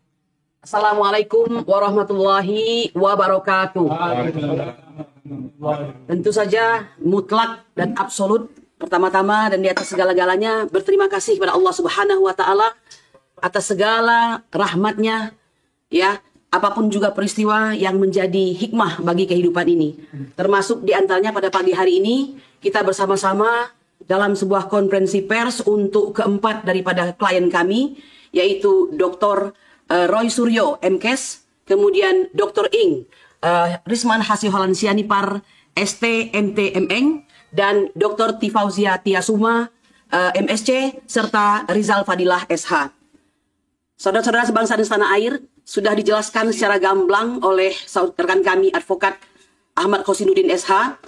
Speaker 3: Assalamualaikum warahmatullahi wabarakatuh. Tentu saja mutlak dan absolut pertama-tama dan di atas segala-galanya berterima kasih kepada Allah Subhanahu wa taala atas segala rahmatnya, ya, apapun juga peristiwa yang menjadi hikmah bagi kehidupan ini. Termasuk di antaranya pada pagi hari ini kita bersama-sama dalam sebuah konferensi pers untuk keempat daripada klien kami, yaitu Dr. Roy Suryo, MKes, kemudian Dr. Ing, Risman Hasih Holland Sianipar, ST, MT, MN, dan Dr. Tifauzia Tiasuma, MSc, serta Rizal Fadilah, SH. Saudara-saudara sebangsa dan setanah air, sudah dijelaskan secara gamblang oleh rekan kami advokat Ahmad Khosinuddin SH,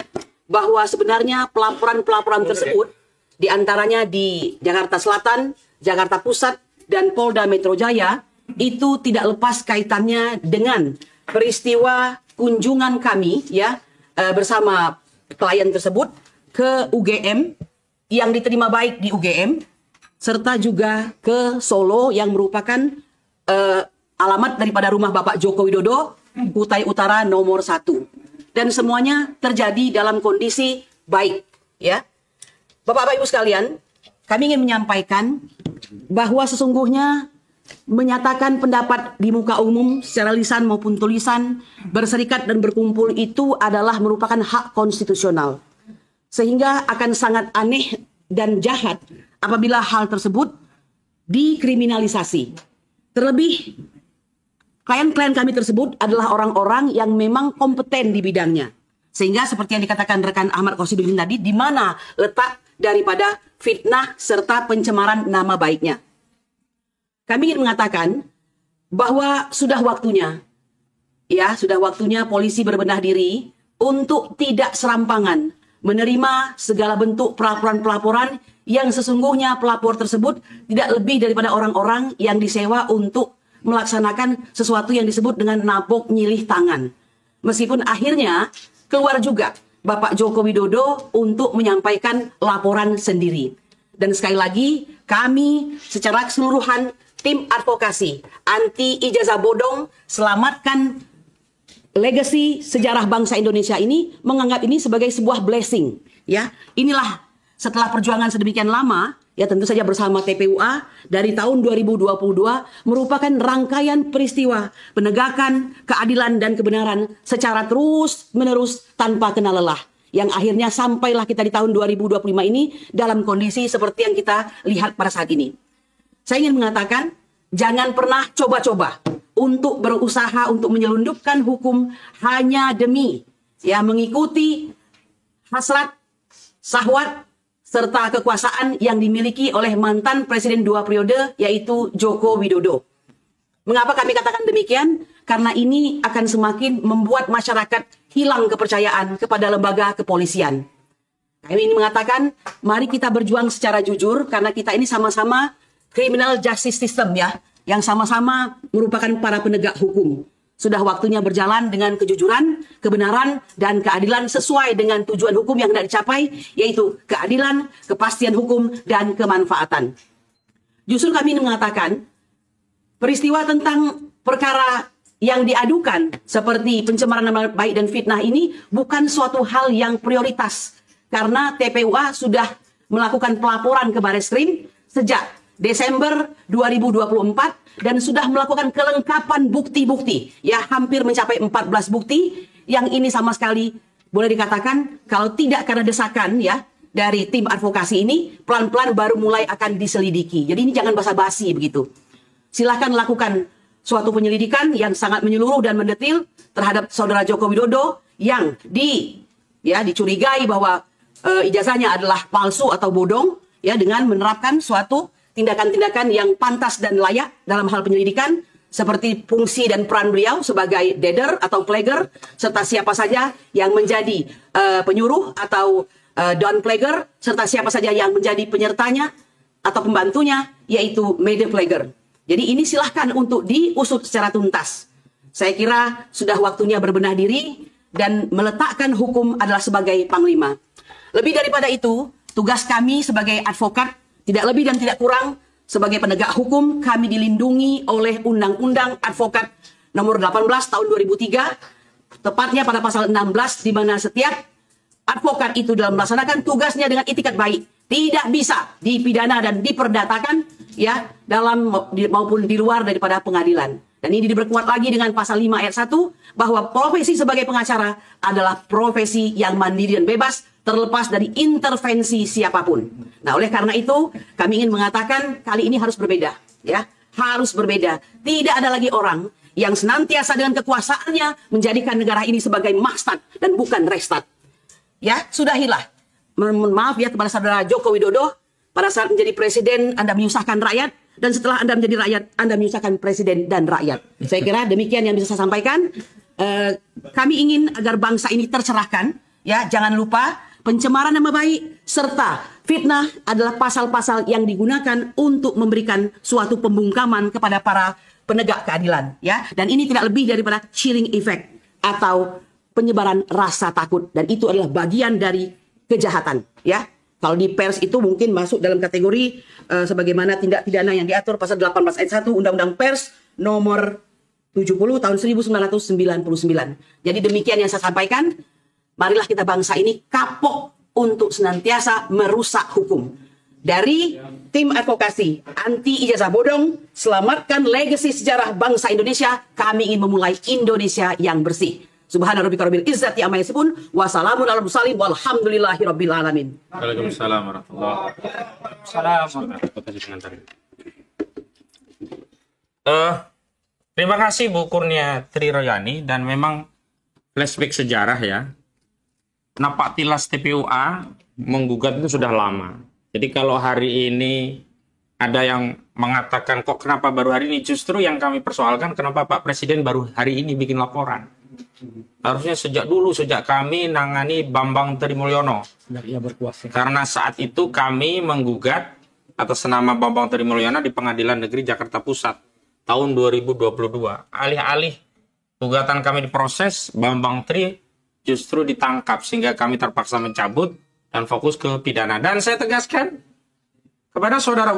Speaker 3: bahwa sebenarnya pelaporan-pelaporan tersebut, diantaranya di Jakarta Selatan, Jakarta Pusat, dan Polda Metro Jaya, itu tidak lepas kaitannya dengan peristiwa kunjungan kami, ya, bersama klien tersebut ke UGM, yang diterima baik di UGM, serta juga ke Solo yang merupakan alamat daripada rumah Bapak Joko Widodo, Kutai Utara nomor 1. Dan semuanya terjadi dalam kondisi baik, ya. Bapak-bapak Ibu sekalian, kami ingin menyampaikan bahwa sesungguhnya menyatakan pendapat di muka umum secara lisan maupun tulisan, berserikat dan berkumpul itu adalah merupakan hak konstitusional. Sehingga akan sangat aneh dan jahat apabila hal tersebut dikriminalisasi. Terlebih, klien-klien kami tersebut adalah orang-orang yang memang kompeten di bidangnya. Sehingga seperti yang dikatakan rekan Ahmad Khosinuddin tadi, di mana letak daripada fitnah serta pencemaran nama baiknya. Kami ingin mengatakan bahwa sudah waktunya, ya, sudah waktunya polisi berbenah diri untuk tidak serampangan menerima segala bentuk pelaporan-pelaporan yang sesungguhnya pelapor tersebut tidak lebih daripada orang-orang yang disewa untuk melaksanakan sesuatu yang disebut dengan nabok nyilih tangan. Meskipun akhirnya keluar juga Bapak Joko Widodo untuk menyampaikan laporan sendiri. Dan sekali lagi, kami secara keseluruhan tim advokasi anti ijazah bodong selamatkan legasi sejarah bangsa Indonesia ini, menganggap ini sebagai sebuah blessing, ya. Inilah setelah perjuangan sedemikian lama, ya, tentu saja bersama TPUA dari tahun 2022 merupakan rangkaian peristiwa penegakan keadilan dan kebenaran secara terus-menerus tanpa kenal lelah, yang akhirnya sampailah kita di tahun 2025 ini dalam kondisi seperti yang kita lihat pada saat ini. Saya ingin mengatakan, jangan pernah coba-coba untuk berusaha untuk menyelundupkan hukum hanya demi, ya, mengikuti hasrat, syahwat, serta kekuasaan yang dimiliki oleh mantan Presiden 2 periode, yaitu Joko Widodo. Mengapa kami katakan demikian? Karena ini akan semakin membuat masyarakat hilang kepercayaan kepada lembaga kepolisian. Kami ini mengatakan, mari kita berjuang secara jujur, karena kita ini sama-sama criminal justice system, ya, yang sama-sama merupakan para penegak hukum. Sudah waktunya berjalan dengan kejujuran, kebenaran, dan keadilan sesuai dengan tujuan hukum yang hendak dicapai, yaitu keadilan, kepastian hukum, dan kemanfaatan. Justru kami ingin mengatakan, peristiwa tentang perkara yang diadukan seperti pencemaran nama baik dan fitnah ini bukan suatu hal yang prioritas, karena TPUA sudah melakukan pelaporan ke Bareskrim sejak Desember 2024 dan sudah melakukan kelengkapan bukti-bukti, ya, hampir mencapai 14 bukti, yang ini sama sekali boleh dikatakan kalau tidak karena desakan, ya, dari tim advokasi ini, pelan-pelan baru mulai akan diselidiki. Jadi ini jangan basa-basi begitu. Silahkan lakukan suatu penyelidikan yang sangat menyeluruh dan mendetil terhadap saudara Joko Widodo yang dicurigai bahwa ijazahnya adalah palsu atau bodong, ya, dengan menerapkan suatu tindakan-tindakan yang pantas dan layak dalam hal penyelidikan, seperti fungsi dan peran beliau sebagai dader atau plagger, serta siapa saja yang menjadi penyuruh atau down plagger, serta siapa saja yang menjadi penyertanya atau pembantunya, yaitu media plagger. Jadi ini silahkan untuk diusut secara tuntas. Saya kira sudah waktunya berbenah diri dan meletakkan hukum adalah sebagai panglima. Lebih daripada itu, tugas kami sebagai advokat tidak lebih dan tidak kurang sebagai penegak hukum, kami dilindungi oleh Undang-Undang Advokat Nomor 18 Tahun 2003, tepatnya pada pasal 16, di mana setiap advokat itu dalam melaksanakan tugasnya dengan itikat baik tidak bisa dipidana dan diperdatakan ya maupun di luar daripada pengadilan. Dan ini diperkuat lagi dengan pasal 5 ayat 1 bahwa profesi sebagai pengacara adalah profesi yang mandiri dan bebas terlepas dari intervensi siapapun. Nah, oleh karena itu kami ingin mengatakan kali ini harus berbeda, ya, harus berbeda. Tidak ada lagi orang yang senantiasa dengan kekuasaannya menjadikan negara ini sebagai maksad dan bukan restat. Ya, sudahilah. Mohon maaf ya kepada saudara Joko Widodo, pada saat menjadi presiden Anda menyusahkan rakyat, dan setelah Anda menjadi rakyat Anda menyusahkan presiden dan rakyat. Saya kira demikian yang bisa saya sampaikan. Kami ingin agar bangsa ini tercerahkan, ya, jangan lupa pencemaran nama baik serta fitnah adalah pasal-pasal yang digunakan untuk memberikan suatu pembungkaman kepada para penegak keadilan, ya. Dan ini tidak lebih daripada chilling effect atau penyebaran rasa takut, dan itu adalah bagian dari kejahatan, ya. Kalau di pers itu mungkin masuk dalam kategori sebagaimana tindak pidana yang diatur pasal 18 ayat 1 Undang-Undang Pers nomor 70 tahun 1999. Jadi demikian yang saya sampaikan. Marilah kita bangsa ini kapok untuk senantiasa merusak hukum. Dari tim advokasi anti ijazah bodong, selamatkan legasi sejarah bangsa Indonesia, kami ingin memulai Indonesia yang bersih. Subhana rabbika rabbil izzati amma yasifun wa salamun alal mursalin walhamdulillahi rabbil alamin.
Speaker 1: Waalaikumsalam warahmatullahi wabarakatuh. Terima kasih Bu Kurnia Triroyani, dan memang flashback sejarah ya. Napak tilas TPUA menggugat itu sudah lama. Jadi kalau hari ini ada yang mengatakan kok kenapa baru hari ini, justru yang kami persoalkan kenapa Pak Presiden baru hari ini bikin laporan. Harusnya sejak dulu, sejak kami nangani Bambang Trimulyono. Karena saat itu kami menggugat atas nama Bambang Trimulyono di Pengadilan Negeri Jakarta Pusat tahun 2022. Alih-alih gugatan kami diproses, Bambang Tri justru ditangkap sehingga kami terpaksa mencabut dan fokus ke pidana. Dan saya tegaskan kepada saudara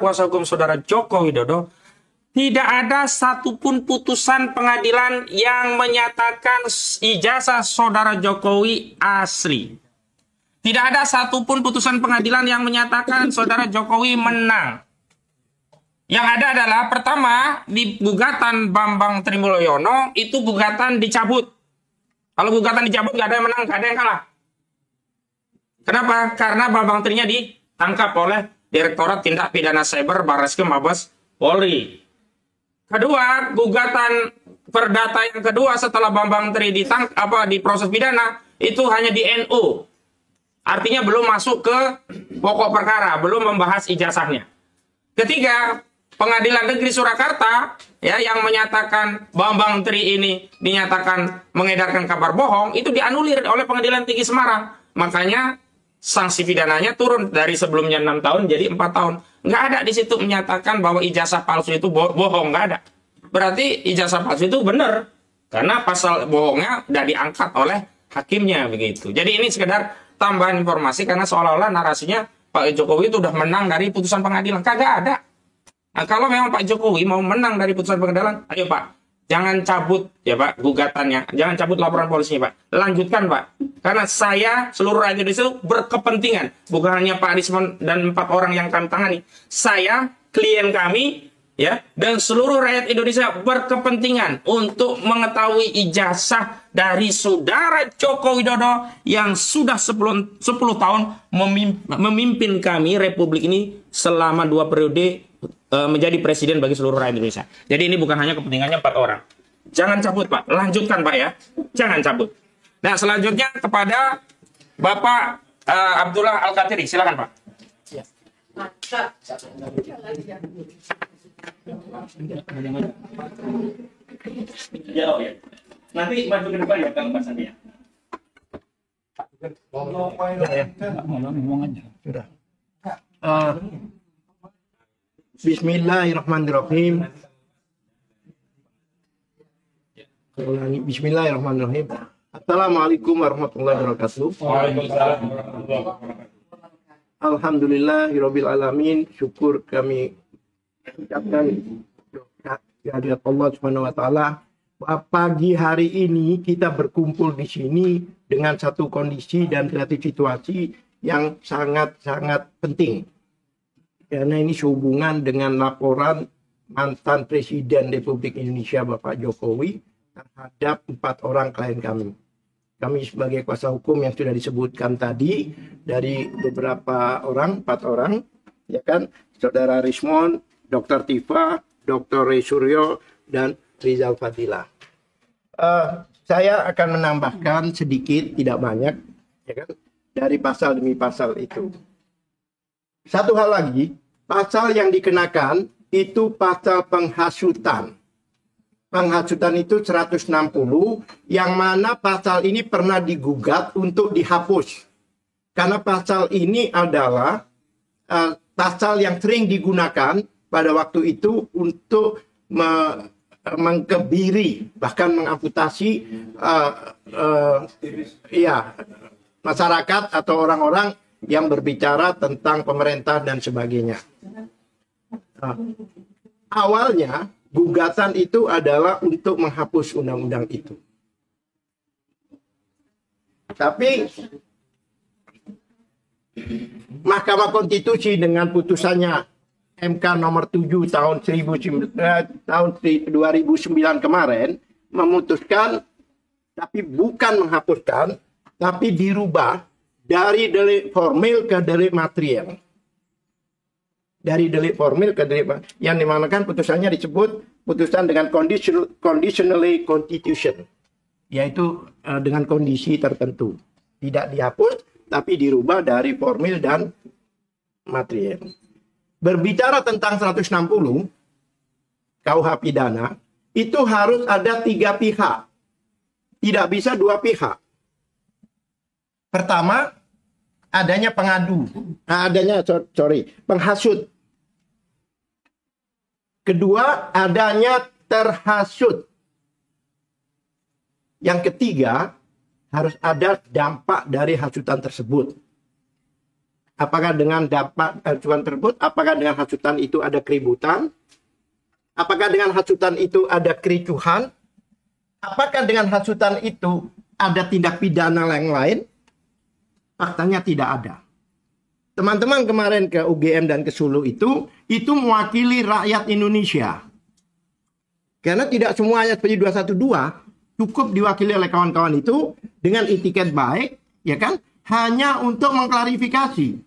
Speaker 1: kuasa hukum saudara Joko Widodo, tidak ada satupun putusan pengadilan yang menyatakan ijazah saudara Jokowi asli. Tidak ada satupun putusan pengadilan yang menyatakan saudara Jokowi menang. Yang ada adalah pertama, di gugatan Bambang Trimulyono itu gugatan dicabut. Kalau gugatan dicabut nggak ada yang menang, nggak ada yang kalah. Kenapa? Karena Bambang Trinya ditangkap oleh Direktorat Tindak Pidana Cyber Barreskrim Mabes Polri. Kedua, gugatan perdata yang kedua setelah Bambang Tri di proses pidana itu hanya di NU. Artinya belum masuk ke pokok perkara, belum membahas ijazahnya. Ketiga, Pengadilan Negeri Surakarta ya yang menyatakan Bambang Tri ini dinyatakan mengedarkan kabar bohong, itu dianulir oleh Pengadilan Tinggi Semarang. Makanya sanksi pidananya turun dari sebelumnya 6 tahun jadi 4 tahun. Nggak ada di situ menyatakan bahwa ijazah palsu itu bohong, nggak ada. Berarti ijazah palsu itu benar, karena pasal bohongnya udah diangkat oleh hakimnya begitu. Jadi ini sekedar tambahan informasi, karena seolah-olah narasinya Pak Jokowi itu udah menang dari putusan pengadilan. Kagak ada. Nah, kalau memang Pak Jokowi mau menang dari putusan pengadilan, ayo Pak, jangan cabut ya Pak gugatannya, jangan cabut laporan polisinya Pak, lanjutkan Pak. Karena saya, seluruh rakyat Indonesia berkepentingan, bukan hanya Pak Rismon dan 4 orang yang kami tangani. Saya, klien kami, ya, dan seluruh rakyat Indonesia berkepentingan untuk mengetahui ijazah dari saudara Joko Widodo yang sudah 10 tahun memimpin kami, Republik ini, selama 2 periode menjadi presiden bagi seluruh rakyat Indonesia. Jadi ini bukan hanya kepentingannya 4 orang. Jangan cabut Pak, lanjutkan Pak ya, jangan cabut. Nah selanjutnya kepada Bapak Abdullah Al-Katiri, silakan Pak. Ya. Ya. Nanti maju ke depan ya kalau Pak Sandi ya. Ngomong aja. Sudah.
Speaker 4: Bismillahirrahmanirrahim. Bismillahirrahmanirrahim. Assalamualaikum warahmatullahi wabarakatuh. Alhamdulillahirabbil alamin. Syukur kami ucapkan kehadirat Allah Subhanahu wa taala. Pagi hari ini kita berkumpul di sini dengan satu kondisi dan relatif situasi yang sangat-sangat penting. Karena ini sehubungan dengan laporan mantan Presiden Republik Indonesia Bapak Jokowi terhadap 4 orang klien kami. Kami sebagai kuasa hukum yang sudah disebutkan tadi dari beberapa orang, 4 orang, ya kan, Saudara Rismon, Dr. Tifa, Dr. Ray Suryo, dan Rizal Fadila. Saya akan menambahkan sedikit, tidak banyak, ya kan, dari pasal demi pasal itu. Satu hal lagi, pasal yang dikenakan itu pasal penghasutan. Penghasutan itu 160, yang mana pasal ini pernah digugat untuk dihapus. Karena pasal ini adalah pasal yang sering digunakan pada waktu itu untuk mengkebiri, bahkan mengamputasi masyarakat atau orang-orang yang berbicara tentang pemerintah dan sebagainya. Awalnya gugatan itu adalah untuk menghapus undang-undang itu. Tapi Mahkamah Konstitusi dengan putusannya MK nomor 7 tahun 2009 kemarin memutuskan, tapi bukan menghapuskan, tapi dirubah dari delik formil ke delik material. Dari delik formil ke delik material. Yang dimanakan putusannya disebut putusan dengan conditionally constitution. Yaitu dengan kondisi tertentu. Tidak dihapus, tapi dirubah dari formil dan material. Berbicara tentang 160 KUH pidana, itu harus ada 3 pihak. Tidak bisa 2 pihak. Pertama, adanya pengadu. Penghasut. Kedua, adanya terhasut. Yang ketiga, harus ada dampak dari hasutan tersebut. Apakah dengan dampak hasutan tersebut, apakah dengan hasutan itu ada keributan? Apakah dengan hasutan itu ada kericuhan? Apakah dengan hasutan itu ada tindak pidana yang lain? Faktanya tidak ada. Teman-teman kemarin ke UGM dan ke Sulu itu mewakili rakyat Indonesia. Karena tidak semuanya seperti 212, cukup diwakili oleh kawan-kawan itu dengan etiket baik, ya kan? Hanya untuk mengklarifikasi.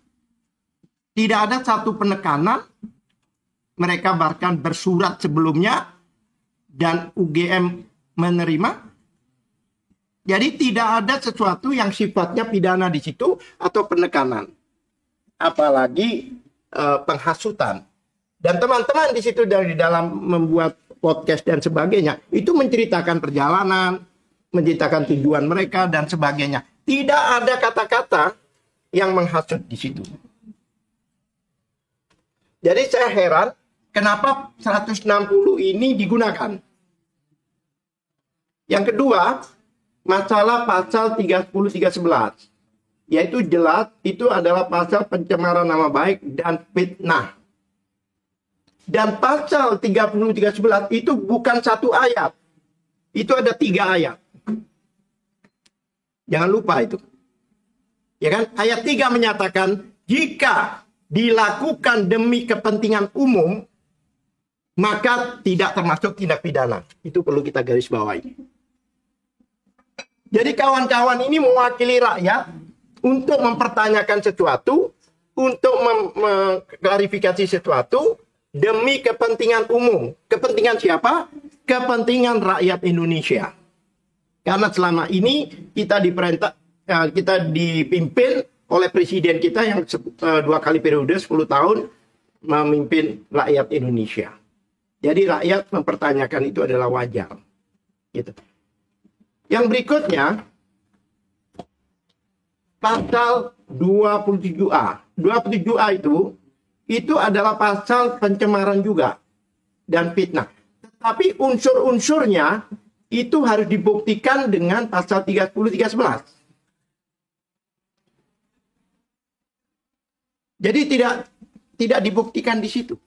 Speaker 4: Tidak ada satu penekanan. Mereka bahkan bersurat sebelumnya dan UGM menerima. Jadi tidak ada sesuatu yang sifatnya pidana di situ atau penekanan. Apalagi penghasutan. Dan teman-teman di situ dari dalam membuat podcast dan sebagainya, itu menceritakan perjalanan, menceritakan tujuan mereka dan sebagainya. Tidak ada kata-kata yang menghasut di situ. Jadi saya heran kenapa 160 ini digunakan. Yang kedua, masalah pasal 30-311. Yaitu jelas itu adalah pasal pencemaran nama baik dan fitnah. Dan pasal 30-311 itu bukan satu ayat. Itu ada 3 ayat. Jangan lupa itu. Ya kan? Ayat 3 menyatakan jika dilakukan demi kepentingan umum maka tidak termasuk tindak pidana. Itu perlu kita garis bawahi. Jadi kawan-kawan ini mewakili rakyat untuk mempertanyakan sesuatu, untuk mengklarifikasi sesuatu demi kepentingan umum. Kepentingan siapa? Kepentingan rakyat Indonesia. Karena selama ini kita dipimpin oleh presiden kita yang 2 kali periode 10 tahun memimpin rakyat Indonesia. Jadi rakyat mempertanyakan itu adalah wajar. Gitu. Yang berikutnya pasal 27A. 27A itu adalah pasal pencemaran juga dan fitnah. Tetapi unsur-unsurnya itu harus dibuktikan dengan pasal 30 311. Jadi tidak dibuktikan di situ.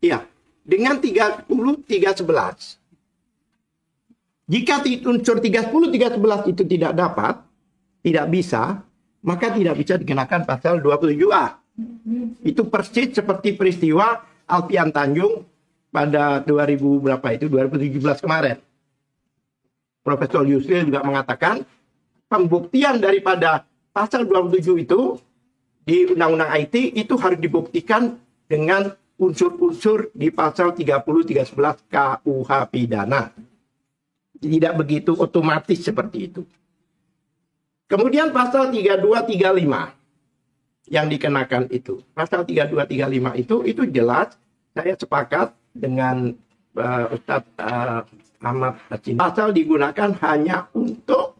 Speaker 4: Iya, dengan 30 311. Jika unsur 30 311 itu tidak dapat, tidak bisa, maka tidak bisa dikenakan pasal 27A. Itu persis seperti peristiwa Alfian Tanjung pada 2017 kemarin. Profesor Yusril juga mengatakan pembuktian daripada pasal 27 itu di Undang-Undang IT itu harus dibuktikan dengan unsur-unsur di pasal 30 311 KUH pidana. Tidak begitu otomatis seperti itu. Kemudian pasal 32 35 yang dikenakan itu. Pasal 32 35 itu jelas, saya sepakat dengan Ustadz Ahmad Hashim. Pasal digunakan hanya untuk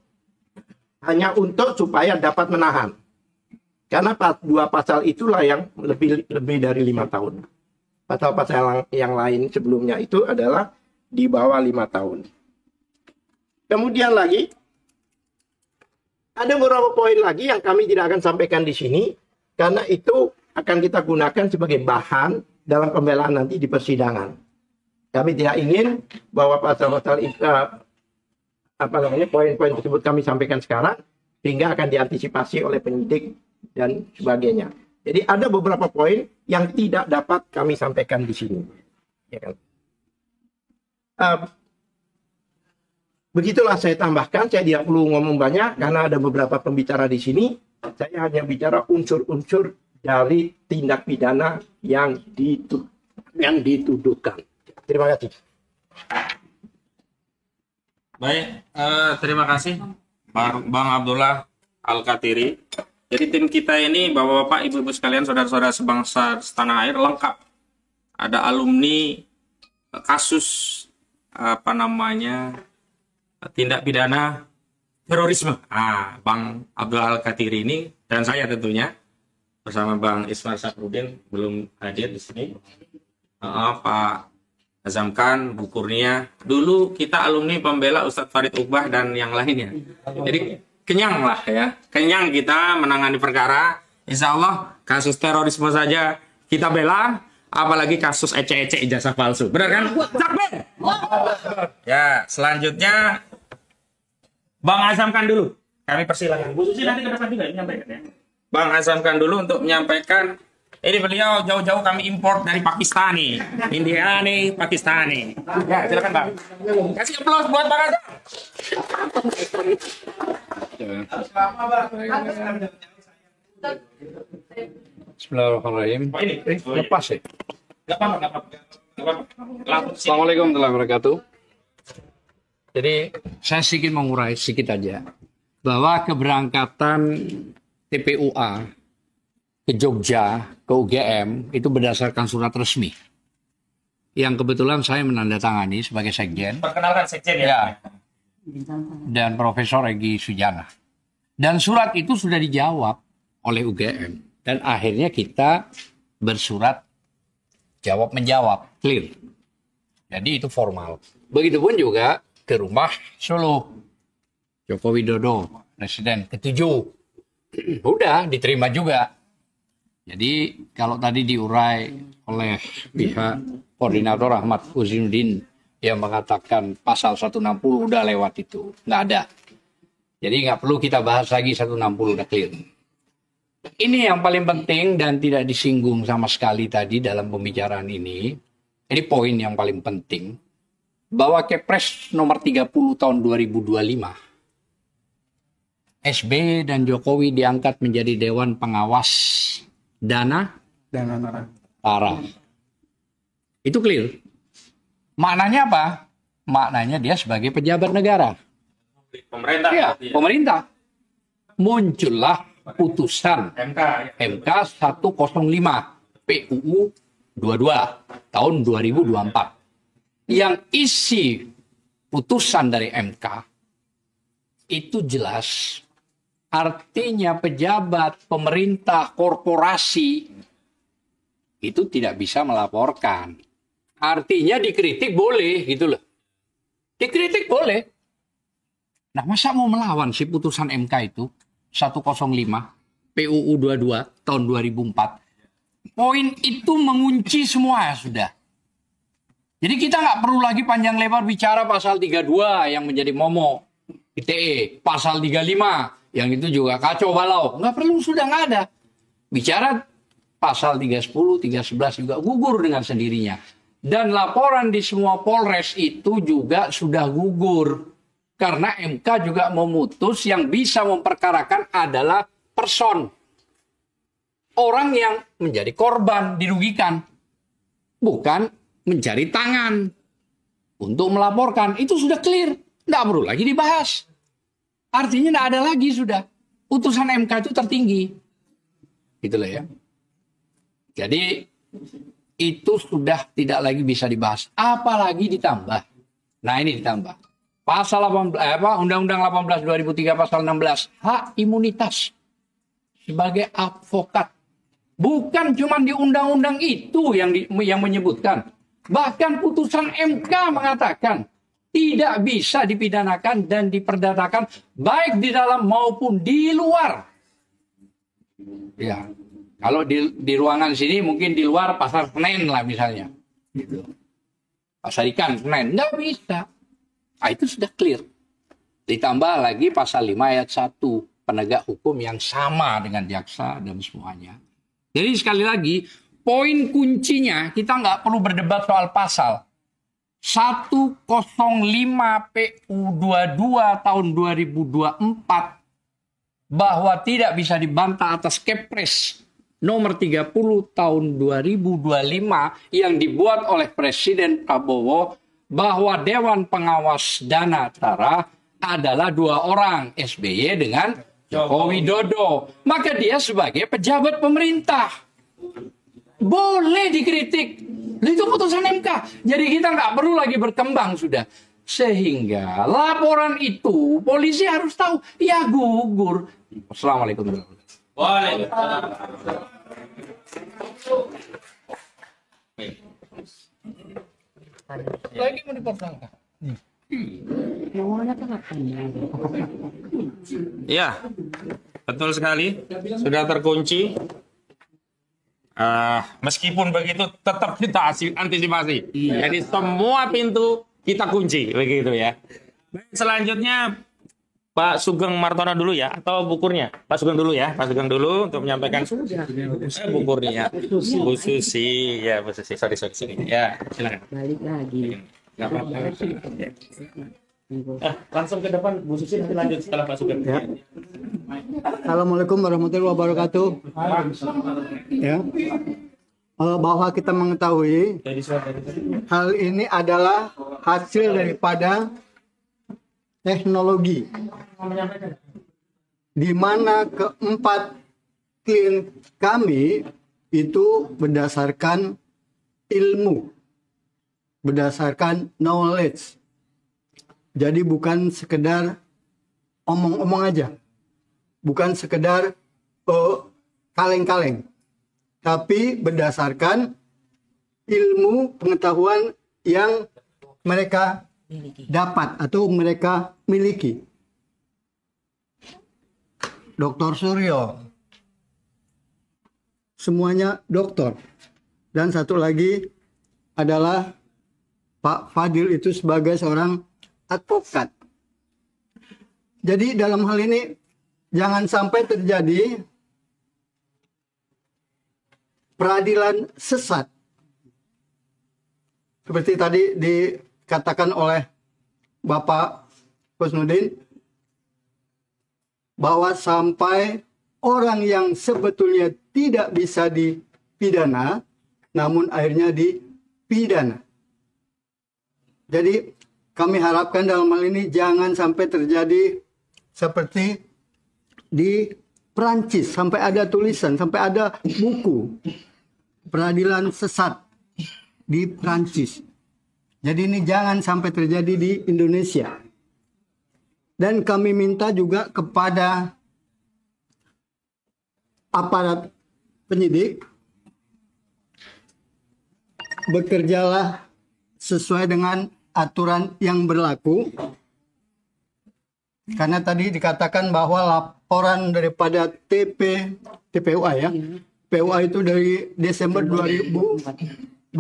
Speaker 4: supaya dapat menahan. Karena dua pasal itulah yang lebih dari 5 tahun. Pasal-pasal yang lain sebelumnya itu adalah di bawah 5 tahun. Kemudian lagi, ada beberapa poin lagi yang kami tidak akan sampaikan di sini, karena itu akan kita gunakan sebagai bahan dalam pembelaan nanti di persidangan. Kami tidak ingin bahwa pasal-pasal poin-poin tersebut kami sampaikan sekarang, sehingga akan diantisipasi oleh penyidik dan sebagainya. Jadi ada beberapa poin yang tidak dapat kami sampaikan di sini. Ya kan? Begitulah saya tambahkan, saya tidak perlu ngomong banyak karena ada beberapa pembicara di sini. Saya hanya bicara unsur-unsur dari tindak pidana yang dituduhkan. Terima kasih.
Speaker 2: Baik, terima kasih Bang Abdullah Al-Katiri. Jadi tim kita ini, Bapak-bapak, Ibu-ibu sekalian, saudara-saudara sebangsa setanah air lengkap. Ada alumni kasus tindak pidana terorisme. Bang Abdullah Al-Katiri ini dan saya tentunya bersama Bang Ismar Saprudin belum hadir di sini. Pak Azamkan, Bu Kurnia. Dulu kita alumni pembela Ustadz Farid Uqbah dan yang lainnya. Jadi kenyang lah ya. Kenyang kita menangani perkara. Insya Allah kasus terorisme saja kita bela. Apalagi kasus ece-ece ijazah palsu. Benar kan? Takbir! Ya, selanjutnya Bang Azamkan dulu. Kami persilahkan. Bu Susi nanti ke depan juga menyampaikan ya. Bang Azamkan dulu untuk menyampaikan. Ini beliau jauh-jauh kami import dari Pakistan nih. Indiani, Pakistani. Ya, silakan Bang. Kasih aplaus buat Bang Azam.
Speaker 5: Bismillahirrahmanirrahim. Lepas ya?
Speaker 2: Gak apa-apa.
Speaker 5: Assalamualaikum warahmatullahi wabarakatuh. Jadi saya sedikit mengurai sedikit aja bahwa keberangkatan TPUA ke Jogja, ke UGM itu berdasarkan surat resmi yang kebetulan saya menandatangani sebagai sekjen.
Speaker 2: Perkenalkan sekjen ya.
Speaker 5: Dan Profesor Egy Sujana. Dan surat itu sudah dijawab oleh UGM dan akhirnya kita bersurat jawab menjawab, clear. Jadi itu formal. Begitupun juga ke rumah Solo. Joko Widodo, Presiden ke-7. Udah diterima juga. Jadi kalau tadi diurai oleh pihak Koordinator Ahmad Huzinuddin yang mengatakan pasal 160 udah lewat itu. Nggak ada. Jadi nggak perlu kita bahas lagi 160 udah clear. Ini yang paling penting dan tidak disinggung sama sekali tadi dalam pembicaraan ini. Ini poin yang paling penting. Bahwa Kepres nomor 30 tahun 2025. SBY dan Jokowi diangkat menjadi Dewan Pengawas Dana Tara. Itu clear. Maknanya apa? Maknanya dia sebagai pejabat negara.
Speaker 2: Pemerintah.
Speaker 5: Ya, pemerintah. Muncullah putusan MK 105 PUU 22 tahun 2024 yang isi putusan dari MK itu jelas Artinya pejabat, pemerintah, korporasi itu tidak bisa melaporkan. Artinya dikritik boleh gitu loh. Dikritik boleh. Nah, masa mau melawan si putusan MK itu 105 PUU 22 tahun 2004. Poin itu mengunci semua sudah. Jadi kita nggak perlu lagi panjang lebar bicara pasal 32 yang menjadi momok ITE, pasal 35 yang itu juga kacau balau. Nggak perlu, sudah nggak ada. Bicara pasal 310, 311 juga gugur dengan sendirinya. Dan laporan di semua Polres itu juga sudah gugur. Karena MK juga memutus yang bisa memperkarakan adalah person. Orang yang menjadi korban, dirugikan. Bukan mencari tangan untuk melaporkan. Itu sudah clear. Nggak perlu lagi dibahas. Artinya nggak ada lagi sudah. Putusan MK itu tertinggi. Itulah ya. Jadi itu sudah tidak lagi bisa dibahas. Apalagi ditambah. Nah ini ditambah. Pasal 18, Undang-Undang 18 2003 pasal 16. Hak imunitas sebagai advokat. Bukan cuma di undang-undang itu yang menyebutkan. Bahkan putusan MK mengatakan tidak bisa dipidanakan dan diperdatakan baik di dalam maupun di luar. Ya, kalau di ruangan sini mungkin di luar pasar Senen lah misalnya. Gitu. Pasar ikan Senen nggak bisa. Nah, itu sudah clear. Ditambah lagi pasal 5 ayat 1 penegak hukum yang sama dengan jaksa dan semuanya. Jadi sekali lagi poin kuncinya kita nggak perlu berdebat soal pasal. 105 PU 22 tahun 2024 bahwa tidak bisa dibantah atas Kepres nomor 30 tahun 2025 yang dibuat oleh Presiden Prabowo bahwa Dewan Pengawas Dana Tara adalah 2 orang, SBY dengan Joko Widodo. Maka dia sebagai pejabat pemerintah. Boleh dikritik. Itu putusan MK. Jadi kita nggak perlu lagi berkembang sudah. Sehingga laporan itu polisi harus tahu. Ya gugur. Assalamualaikum warahmatullahi wabarakatuh. Lagi mau dipertangkap.
Speaker 2: Ya, betul sekali. Sudah terkunci. Meskipun begitu, tetap kita antisipasi. Jadi semua pintu kita kunci, begitu ya. Baik, selanjutnya Pak Sugeng Martono dulu ya, atau bukurnya? Pak Sugeng dulu ya, Pak Sugeng dulu untuk menyampaikan bukurnya. Bu Susi, ya Bu Susi, sorry. Ya, silakan.
Speaker 6: Balik lagi.
Speaker 2: Nggak apa-apa. Langsung ke depan Bu Susi, nanti lanjut setelah Pak Sugeng.
Speaker 6: Ya. Assalamualaikum warahmatullahi wabarakatuh. Ya. Bahwa kita mengetahui hal ini adalah hasil daripada teknologi, di mana keempat klien kami itu berdasarkan ilmu, berdasarkan knowledge. Jadi bukan sekedar omong-omong aja, bukan sekedar kaleng-kaleng, tapi berdasarkan ilmu pengetahuan yang mereka dapat atau mereka miliki. Dr. Suryo, semuanya doktor. Dan satu lagi adalah Pak Fadil itu sebagai seorang advokat. Jadi dalam hal ini jangan sampai terjadi peradilan sesat. Seperti tadi dikatakan oleh Bapak Kusnudin, bahwa sampai orang yang sebetulnya tidak bisa dipidana, namun akhirnya dipidana. Jadi kami harapkan dalam hal ini jangan sampai terjadi seperti di Perancis, sampai ada tulisan, sampai ada buku peradilan sesat di Perancis. Jadi ini jangan sampai terjadi di Indonesia. Dan kami minta juga kepada aparat penyidik bekerjalah sesuai dengan aturan yang berlaku. Karena tadi dikatakan bahwa laporan daripada TPUA ya. TPUA itu dari Desember 2024.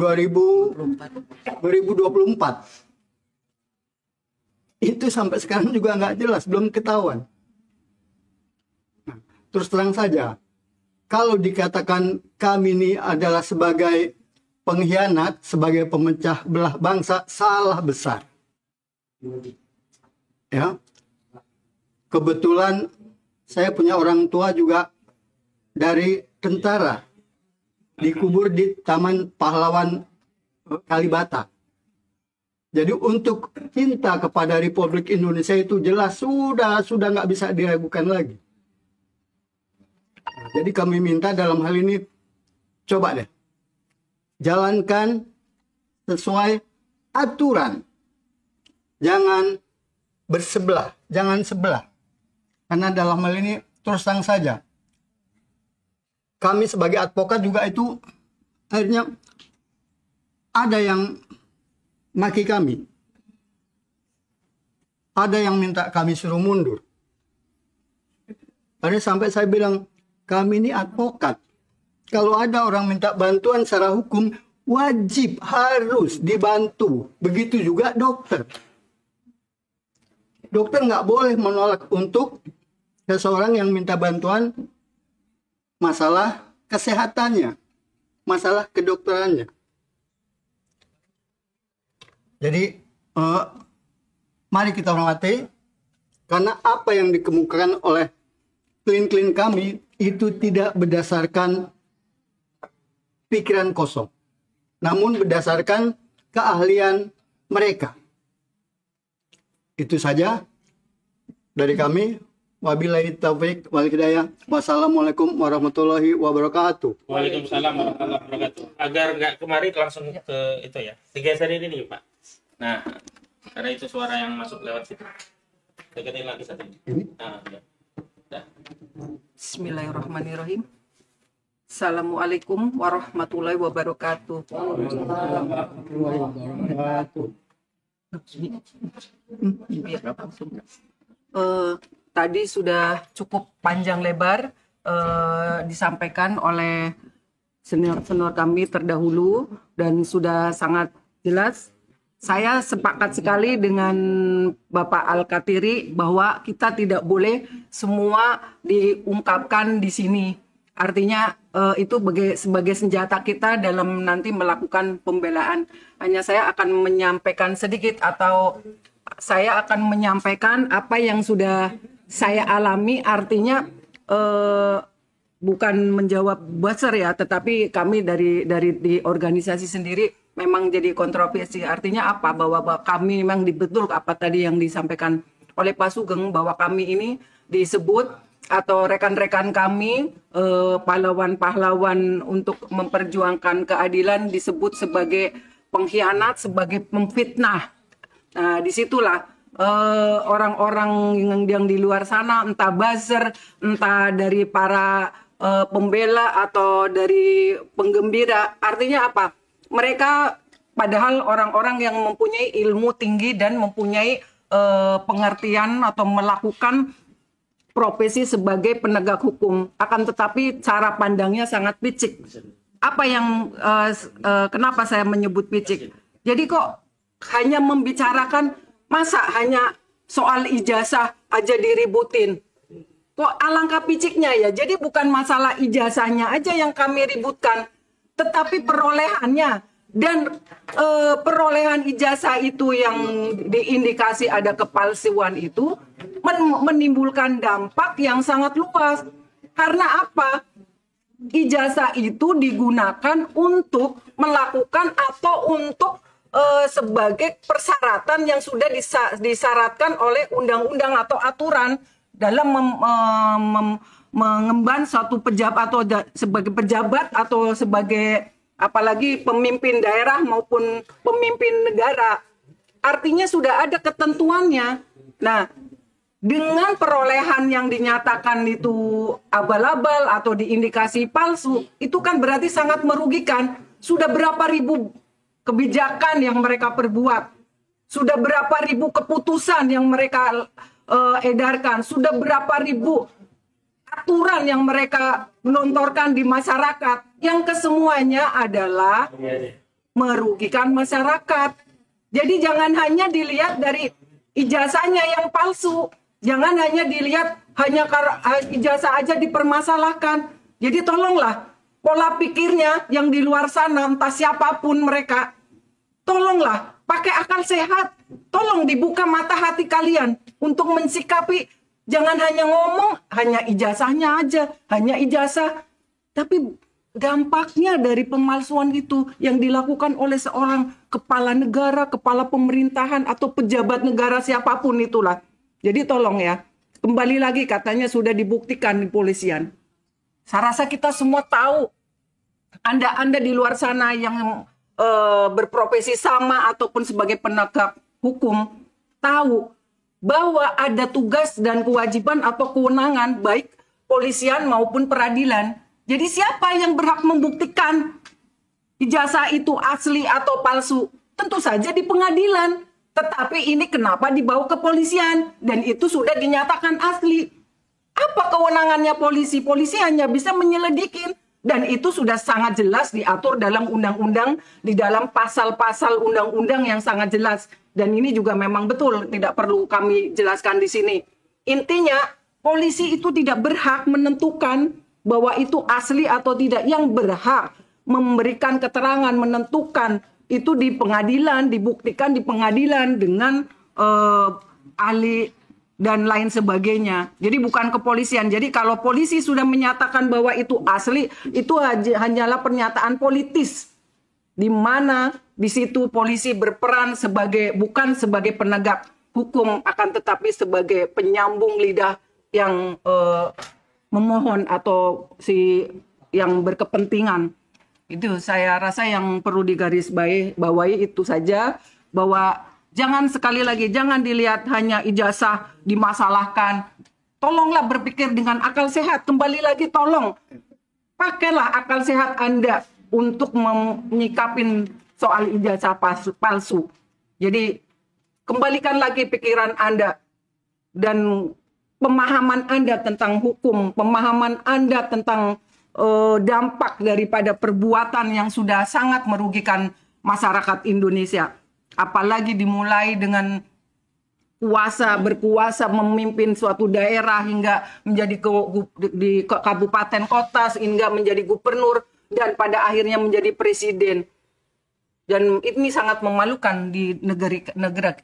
Speaker 6: Itu sampai sekarang juga nggak jelas, belum ketahuan. Nah, terus terang saja, kalau dikatakan kami ini adalah sebagai pengkhianat, sebagai pemecah belah bangsa, salah besar. Ya, kebetulan saya punya orang tua juga dari tentara, dikubur di Taman Pahlawan Kalibata. Jadi untuk cinta kepada Republik Indonesia itu jelas sudah nggak bisa diragukan lagi. Jadi kami minta dalam hal ini, coba deh jalankan sesuai aturan, jangan bersebelah, jangan sebelah. Karena dalam hal ini terus terang saja, kami sebagai advokat juga itu akhirnya ada yang maki kami, ada yang minta kami suruh mundur. Ada sampai saya bilang, kami ini advokat. Kalau ada orang minta bantuan secara hukum, wajib harus dibantu. Begitu juga dokter. Dokter nggak boleh menolak untuk seseorang yang minta bantuan masalah kesehatannya, masalah kedokterannya. Jadi, mari kita hormati, karena apa yang dikemukakan oleh klien-klien kami itu tidak berdasarkan pikiran kosong, namun berdasarkan keahlian mereka. Itu saja dari kami. Wabillahi taufik wal hidayah. Wassalamualaikum warahmatullahi wabarakatuh.
Speaker 1: Waalaikumsalam warahmatullahi wabarakatuh. Agar nggak kemari langsung ke itu ya. Digeser ini nih Pak. Nah, karena itu suara yang masuk lewat situ. Deketin lagi satu ini. Nah, ya. Dah.
Speaker 7: Bismillahirrahmanirrahim. Assalamualaikum warahmatullahi wabarakatuh. Tadi sudah cukup panjang lebar disampaikan oleh senior-senior kami terdahulu dan sudah sangat jelas. Saya sepakat sekali dengan Bapak Al-Katiri bahwa kita tidak boleh semua diungkapkan di sini. Artinya itu sebagai senjata kita dalam nanti melakukan pembelaan. Hanya saya akan menyampaikan sedikit atau saya akan menyampaikan apa yang sudah saya alami, artinya bukan menjawab buzzer ya, tetapi kami dari di organisasi sendiri memang jadi kontroversi. Artinya apa? Bahwa kami memang betul apa tadi yang disampaikan oleh Pak Sugeng, bahwa kami ini disebut atau rekan-rekan kami pahlawan-pahlawan untuk memperjuangkan keadilan disebut sebagai pengkhianat, sebagai pemfitnah. Nah, disitulah orang-orang yang di luar sana, entah buzzer, entah dari para pembela atau dari penggembira, artinya apa? Mereka padahal orang-orang yang mempunyai ilmu tinggi dan mempunyai pengertian atau melakukan profesi sebagai penegak hukum, akan tetapi cara pandangnya sangat picik. Apa yang kenapa saya menyebut picik? Jadi kok hanya membicarakan, masa hanya soal ijazah aja diributin? Kok alangkah piciknya ya? Jadi bukan masalah ijazahnya aja yang kami ributkan, tetapi perolehannya. Dan perolehan ijazah itu yang diindikasi ada kepalsuan itu menimbulkan dampak yang sangat luas. Karena apa? Ijazah itu digunakan untuk melakukan atau untuk sebagai persyaratan yang sudah disyaratkan oleh undang-undang atau aturan dalam mengemban suatu pejabat atau sebagai pejabat atau sebagai apalagi pemimpin daerah maupun pemimpin negara. Artinya sudah ada ketentuannya. Nah, dengan perolehan yang dinyatakan itu abal-abal atau diindikasi palsu, itu kan berarti sangat merugikan. Sudah berapa ribu kebijakan yang mereka perbuat, sudah berapa ribu keputusan yang mereka edarkan, sudah berapa ribu aturan yang mereka melontarkan di masyarakat, yang kesemuanya adalah merugikan masyarakat. Jadi jangan hanya dilihat dari ijazahnya yang palsu. Jangan hanya dilihat hanya ijazah aja dipermasalahkan. Jadi tolonglah pola pikirnya yang di luar sana, entah siapapun mereka, tolonglah pakai akal sehat. Tolong dibuka mata hati kalian untuk mensikapi. Jangan hanya ngomong, hanya ijazahnya aja, hanya ijazah. Tapi dampaknya dari pemalsuan itu yang dilakukan oleh seorang kepala negara, kepala pemerintahan, atau pejabat negara siapapun itulah. Jadi tolong ya, kembali lagi katanya sudah dibuktikan di polisian. Saya rasa kita semua tahu, Anda di luar sana yang berprofesi sama ataupun sebagai penegak hukum, tahu bahwa ada tugas dan kewajiban atau kewenangan baik polisian maupun peradilan. Jadi siapa yang berhak membuktikan ijazah itu asli atau palsu? Tentu saja di pengadilan. Tetapi ini kenapa dibawa ke polisian? Dan itu sudah dinyatakan asli. Apa kewenangannya polisi? Polisi hanya bisa menyelidikin. Dan itu sudah sangat jelas diatur dalam undang-undang, di dalam pasal-pasal undang-undang yang sangat jelas. Dan ini juga memang betul, tidak perlu kami jelaskan di sini. Intinya, polisi itu tidak berhak menentukan bahwa itu asli atau tidak. Yang berhak memberikan keterangan, menentukan itu di pengadilan, dibuktikan di pengadilan dengan ahli dan lain sebagainya. Jadi bukan kepolisian. Jadi kalau polisi sudah menyatakan bahwa itu asli, itu hanyalah pernyataan politis. Di mana di situ polisi berperan bukan sebagai penegak hukum, akan tetapi sebagai penyambung lidah yang memohon atau yang berkepentingan. Itu saya rasa yang perlu digarisbawahi itu saja, bahwa jangan sekali lagi, jangan dilihat hanya ijazah dimasalahkan. Tolonglah berpikir dengan akal sehat. Kembali lagi tolong, pakailah akal sehat Anda untuk menyikapin soal ijazah palsu. Jadi kembalikan lagi pikiran Anda dan pemahaman Anda tentang hukum, pemahaman Anda tentang dampak daripada perbuatan yang sudah sangat merugikan masyarakat Indonesia. Apalagi dimulai dengan berkuasa memimpin suatu daerah hingga menjadi di kabupaten kota, hingga menjadi gubernur, dan pada akhirnya menjadi presiden. Dan ini sangat memalukan di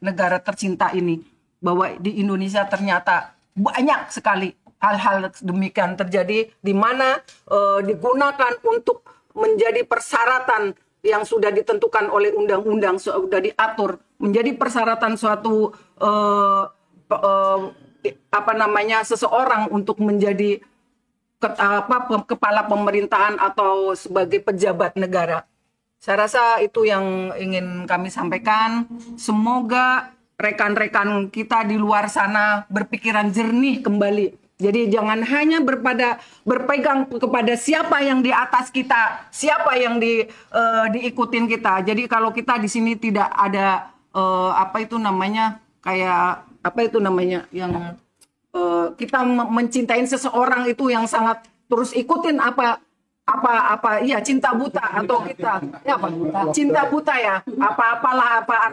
Speaker 7: negara tercinta ini, bahwa di Indonesia ternyata banyak sekali hal-hal demikian terjadi, di mana digunakan untuk menjadi persyaratan yang sudah ditentukan oleh undang-undang, sudah diatur, menjadi persyaratan suatu seseorang untuk menjadi kepala pemerintahan atau sebagai pejabat negara. Saya rasa itu yang ingin kami sampaikan. Semoga rekan-rekan kita di luar sana berpikiran jernih kembali. Jadi jangan hanya berpegang kepada siapa yang di atas kita, siapa yang diikutin kita. Jadi kalau kita di sini tidak ada yang kita mencintai seseorang itu yang sangat terus ikutin cinta buta atau kita cinta buta ya, apa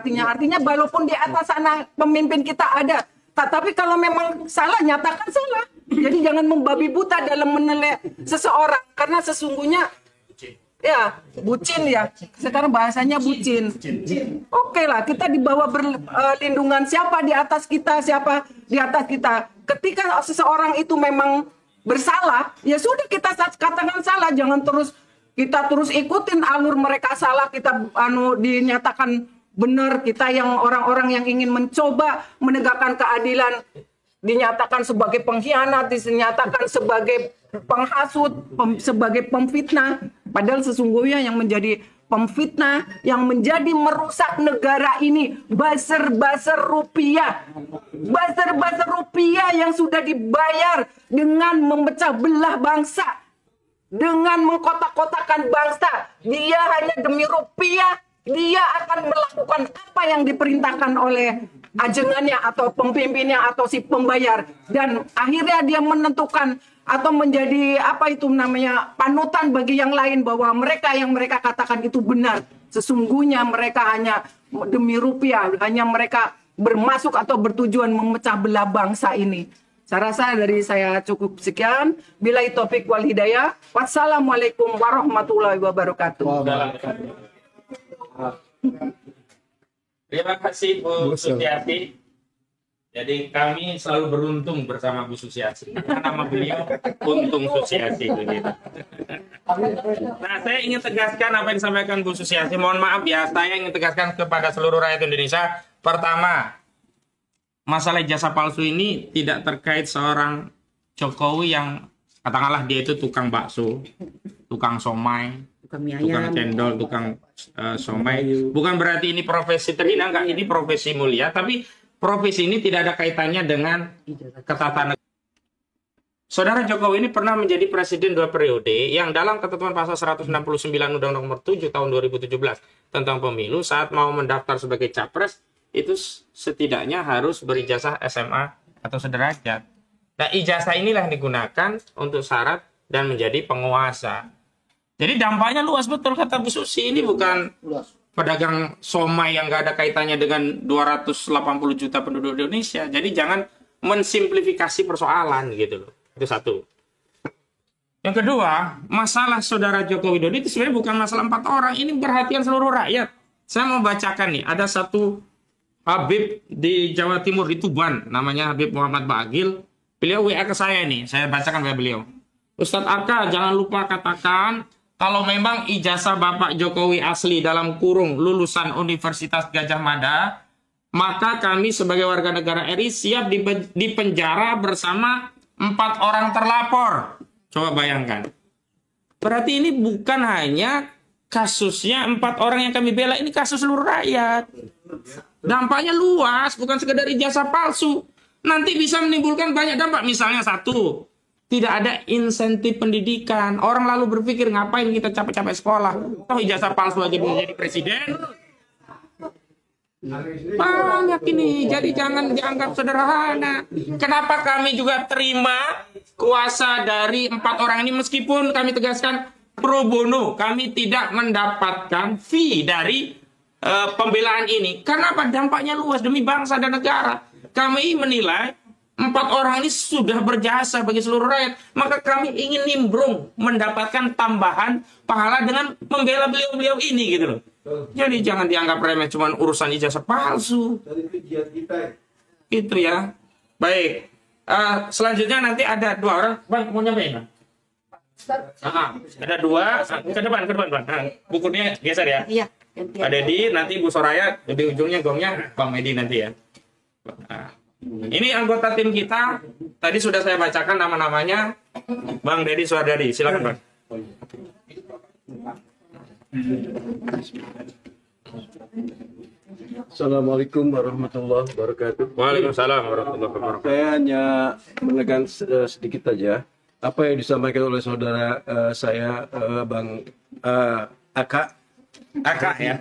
Speaker 7: artinya walaupun di atas sana pemimpin kita ada. Tapi kalau memang salah, nyatakan salah. Jadi jangan membabi buta dalam menilai seseorang. Karena sesungguhnya, bucin ya. Sekarang bahasanya bucin. Oke lah, kita di bawah perlindungan siapa di atas kita, siapa di atas kita. Ketika seseorang itu memang bersalah, ya sudah kita katakan salah. Jangan kita terus ikutin alur mereka salah, kita dinyatakan benar. Kita yang orang-orang yang ingin mencoba menegakkan keadilan dinyatakan sebagai pengkhianat, dinyatakan sebagai penghasut, sebagai pemfitnah. Padahal sesungguhnya yang menjadi pemfitnah yang menjadi merusak negara ini. Buzzer-buzzer rupiah. Buzzer-buzzer rupiah yang sudah dibayar dengan memecah belah bangsa. Dengan mengkotak-kotakan bangsa. Dia hanya demi rupiah, dia akan melakukan apa yang diperintahkan oleh ajengannya atau pemimpinnya atau si pembayar. Dan akhirnya dia menentukan atau menjadi apa itu namanya panutan bagi yang lain bahwa mereka yang mereka katakan itu benar. Sesungguhnya mereka hanya demi rupiah, hanya mereka bermasuk atau bertujuan memecah belah bangsa ini. Saya rasa dari saya cukup sekian. Billahi taufik wal hidayah. Wassalamualaikum warahmatullahi wabarakatuh.
Speaker 2: Terima kasih Bu Susiati. Jadi kami selalu beruntung bersama Bu Susiati. Nama beliau Untung Susiati. Nah, saya ingin tegaskan apa yang disampaikan Bu Susiati. Mohon maaf ya, saya ingin tegaskan kepada seluruh rakyat Indonesia. Pertama, masalah ijazah palsu ini tidak terkait seorang Jokowi yang katakanlah dia itu tukang bakso, tukang somai, tukang cendol, tukang somai. Bukan berarti ini profesi terhina, enggak, ini profesi mulia, tapi profesi ini tidak ada kaitannya dengan ketatanegaraan. Saudara Jokowi ini pernah menjadi presiden 2 periode yang dalam ketentuan pasal 169 Undang-Undang Nomor 7 tahun 2017 tentang pemilu saat mau mendaftar sebagai capres itu setidaknya harus berijazah SMA atau sederajat. Nah, ijazah inilah yang digunakan untuk syarat dan menjadi penguasa. Jadi dampaknya luas betul kata Bu Susi. Ini bukan pedagang somai yang nggak ada kaitannya dengan 280 juta penduduk Indonesia. Jadi jangan mensimplifikasi persoalan gitu loh. Itu satu. Yang kedua, masalah saudara Joko Widodo itu sebenarnya bukan masalah 4 orang. Ini perhatian seluruh rakyat. Saya mau bacakan nih. Ada satu Habib di Jawa Timur, di Tuban. Namanya Habib Muhammad Bagil. Beliau WA ke saya nih. Saya bacakan WA beliau. Ustadz Arka, jangan lupa katakan kalau memang ijazah Bapak Jokowi asli dalam kurung lulusan Universitas Gajah Mada, maka kami sebagai warga negara RI siap dipenjara bersama 4 orang terlapor. Coba bayangkan. Berarti ini bukan hanya kasusnya 4 orang yang kami bela, ini kasus seluruh rakyat. Dampaknya luas, bukan sekedar ijazah palsu. Nanti bisa menimbulkan banyak dampak. Misalnya satu, tidak ada insentif pendidikan. Orang lalu berpikir, ngapain kita capek-capek sekolah? Toh ijazah palsu aja bisa jadi presiden. Banyak ini, jadi jangan dianggap sederhana. Kenapa kami juga terima kuasa dari 4 orang ini, meskipun kami tegaskan pro bono, kami tidak mendapatkan fee dari pembelaan ini. Karena apa? Dampaknya luas demi bangsa dan negara. Kami menilai 4 orang ini sudah berjasa bagi seluruh rakyat. Maka kami ingin nimbrung mendapatkan tambahan pahala dengan membela beliau-beliau ini gitu loh. Jadi jangan dianggap remeh cuman urusan ijazah palsu. Itu ya. Baik. Selanjutnya nanti ada 2 orang. Bang, mau nyampein Bang? Ada 2. Ke depan Bang. Bukunya geser ya.
Speaker 3: Iya.
Speaker 2: Pak Dedi, nanti Bu Soraya, di ujungnya gongnya Bang Medi nanti ya. Ini anggota tim kita. Tadi sudah saya bacakan nama-namanya. Bang Dedi Suardadi, silakan Bang.
Speaker 8: Assalamualaikum warahmatullahi wabarakatuh.
Speaker 2: Waalaikumsalam warahmatullahi wabarakatuh.
Speaker 8: Saya hanya menekan sedikit saja apa yang disampaikan oleh saudara saya Bang Aka.
Speaker 2: Ya.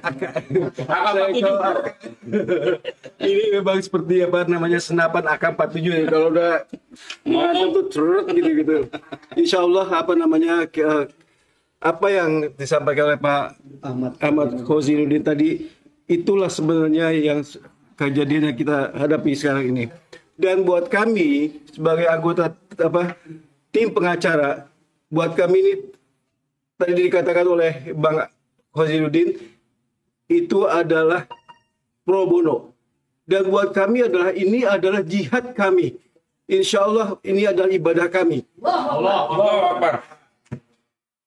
Speaker 8: Ini memang seperti apa namanya senapan AK-47 ya. Kalau udah tuh cerut gitu. Insya Allah apa namanya apa yang disampaikan oleh Pak Ahmad Khozinuddin tadi itulah sebenarnya yang kejadian yang kita hadapi sekarang ini. Dan buat kami sebagai anggota tim pengacara, buat kami ini tadi dikatakan oleh Bang Khozinuddin itu adalah pro bono, dan buat kami ini adalah jihad kami. Insya Allah ini adalah ibadah kami.
Speaker 2: Allah Akbar.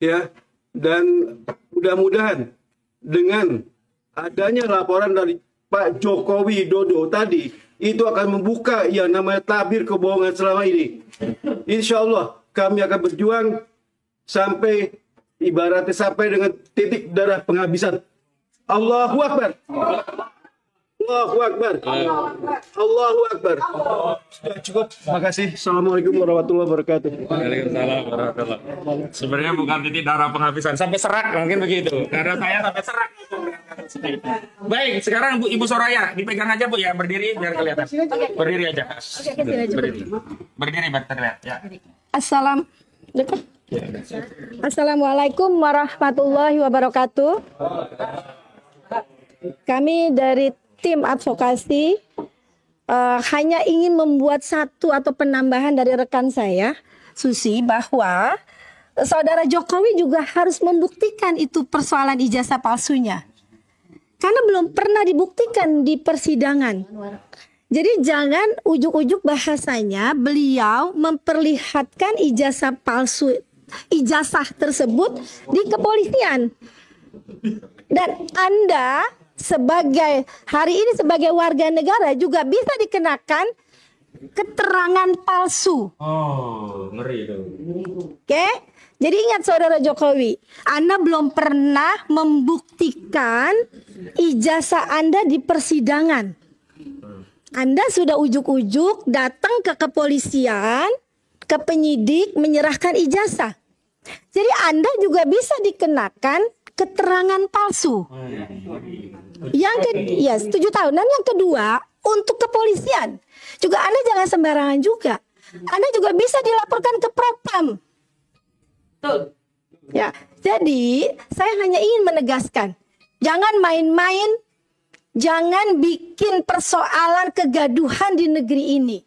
Speaker 8: Ya, dan mudah-mudahan dengan adanya laporan dari Pak Jokowi Widodo tadi itu akan membuka yang namanya tabir kebohongan selama ini. Insya Allah kami akan berjuang sampai ibaratnya sampai dengan titik darah penghabisan. Allahu Akbar. Allahu Akbar. Allahu Akbar. Sudah cukup. Terima kasih. Assalamualaikum warahmatullahi wabarakatuh.
Speaker 1: Waalaikumsalam warahmatullahi wabarakatuh. Sebenarnya bukan titik darah penghabisan, sampai serak mungkin begitu. Darah saya sampai serak. Baik, sekarang Ibu Soraya dipegang aja Bu ya, berdiri biar kelihatan. Berdiri aja. Berdiri. Berdiri biar terlihat ya.
Speaker 9: Assalamualaikum warahmatullahi wabarakatuh. Kami dari tim advokasi hanya ingin membuat satu atau penambahan dari rekan saya, Susi, bahwa Saudara Jokowi juga harus membuktikan itu persoalan ijazah palsunya. Karena belum pernah dibuktikan di persidangan. Jadi jangan ujuk-ujuk bahasanya beliau memperlihatkan ijazah palsu, ijazah tersebut di kepolisian. Dan Anda sebagai hari ini sebagai warga negara juga bisa dikenakan keterangan palsu.
Speaker 1: Oh, ngeri itu.
Speaker 9: Oke? Jadi ingat Saudara Jokowi, Anda belum pernah membuktikan ijazah Anda di persidangan. Anda sudah ujuk-ujuk datang ke kepolisian, ke penyidik menyerahkan ijazah. Jadi Anda juga bisa dikenakan keterangan palsu. Ya 7 tahun. Dan yang kedua, untuk kepolisian juga Anda jangan sembarangan juga. Anda juga bisa dilaporkan ke Propam. Ya, jadi saya hanya ingin menegaskan, jangan main-main, jangan bikin persoalan kegaduhan di negeri ini.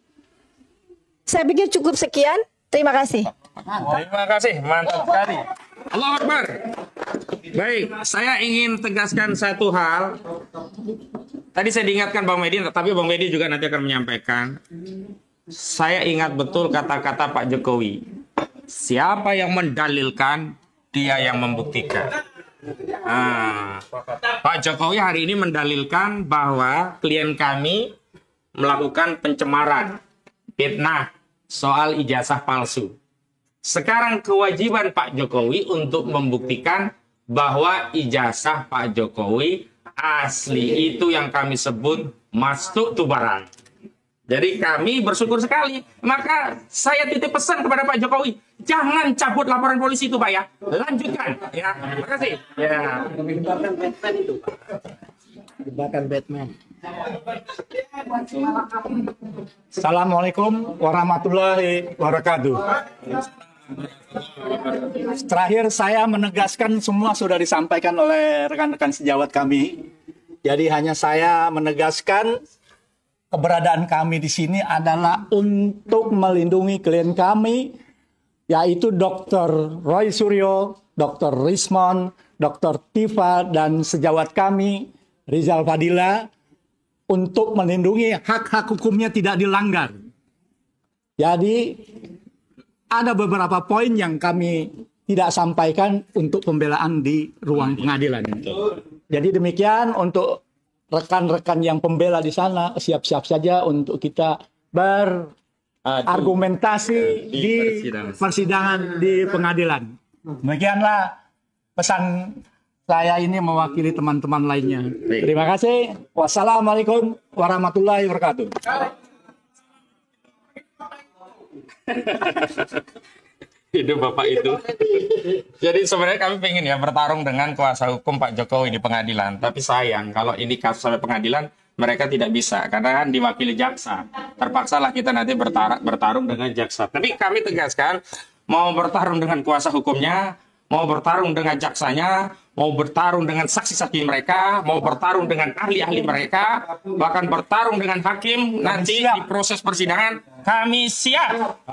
Speaker 9: Saya pikir cukup sekian. Terima kasih.
Speaker 1: Terima kasih, mantap sekali. Allahu Akbar. Baik, saya ingin tegaskan satu hal. Tadi saya diingatkan Bang Medi, tapi Bang Medi juga nanti akan menyampaikan. Saya ingat betul kata-kata Pak Jokowi. Siapa yang mendalilkan, dia yang membuktikan. Pak Jokowi hari ini mendalilkan bahwa klien kami melakukan pencemaran, fitnah, soal ijazah palsu. Sekarang kewajiban Pak Jokowi untuk membuktikan bahwa ijazah Pak Jokowi asli, itu yang kami sebut masuk tubaran. Jadi kami bersyukur sekali. Maka saya titip pesan kepada Pak Jokowi, jangan cabut laporan polisi itu Pak ya. Lanjutkan. Ya, terima kasih. Ya.
Speaker 4: Jebakan Batman itu, Pak. Jebakan Batman.
Speaker 10: Assalamualaikum warahmatullahi wabarakatuh. Terakhir saya menegaskan semua sudah disampaikan oleh rekan-rekan sejawat kami. Jadi hanya saya menegaskan keberadaan kami di sini adalah untuk melindungi klien kami, yaitu Dr. Roy Suryo, Dr. Rismon, Dr. Tifa, dan sejawat kami, Rizal Fadila, untuk melindungi hak-hak hukumnya tidak dilanggar. Jadi ada beberapa poin yang kami tidak sampaikan untuk pembelaan di ruang pengadilan. Jadi demikian untuk rekan-rekan yang pembela di sana, siap-siap saja untuk kita berargumentasi di persidangan di pengadilan. Demikianlah pesan saya ini mewakili teman-teman lainnya. Terima kasih. Wassalamualaikum warahmatullahi wabarakatuh.
Speaker 1: Itu Bapak itu. Jadi sebenarnya kami pengen ya bertarung dengan kuasa hukum Pak Jokowi di pengadilan. Tapi sayang kalau ini kasus sampai pengadilan mereka tidak bisa karena kan diwakili jaksa. Terpaksalah kita nanti bertarung dengan jaksa. Tapi kami tegaskan mau bertarung dengan kuasa hukumnya, mau bertarung dengan jaksanya, mau bertarung dengan saksi-saksi mereka, mau bertarung dengan ahli-ahli mereka, bahkan bertarung dengan hakim nanti di proses persidangan, kami siap.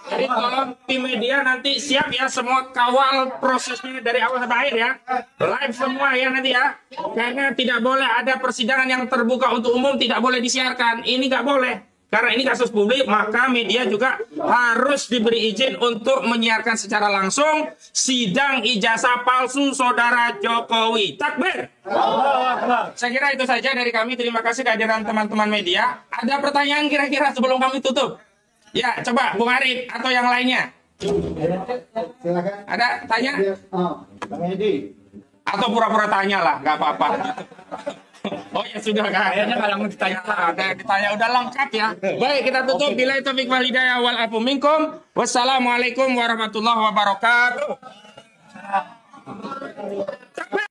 Speaker 1: Jadi tolong tim media nanti siap ya, semua kawal prosesnya dari awal sampai akhir ya. Live semua ya nanti ya. Karena tidak boleh ada persidangan yang terbuka untuk umum, tidak boleh disiarkan. Ini nggak boleh. Karena ini kasus publik, maka media juga harus diberi izin untuk menyiarkan secara langsung sidang ijazah palsu Saudara Jokowi. Takbir! Saya kira itu saja dari kami. Terima kasih kehadiran teman-teman media. Ada pertanyaan kira-kira sebelum kami tutup? Ya, coba Bung Arif atau yang lainnya.
Speaker 6: Silakan.
Speaker 2: Ada tanya?
Speaker 6: Bang Edi.
Speaker 2: Atau pura-pura tanya lah, nggak apa-apa. Oh ya sudah kan? Kayaknya kalau ditanya, ada ditanya udah lengkap ya. Baik, kita tutup. Bila taufik wal hidayah wal afu minkum. Wassalamualaikum warahmatullahi wabarakatuh.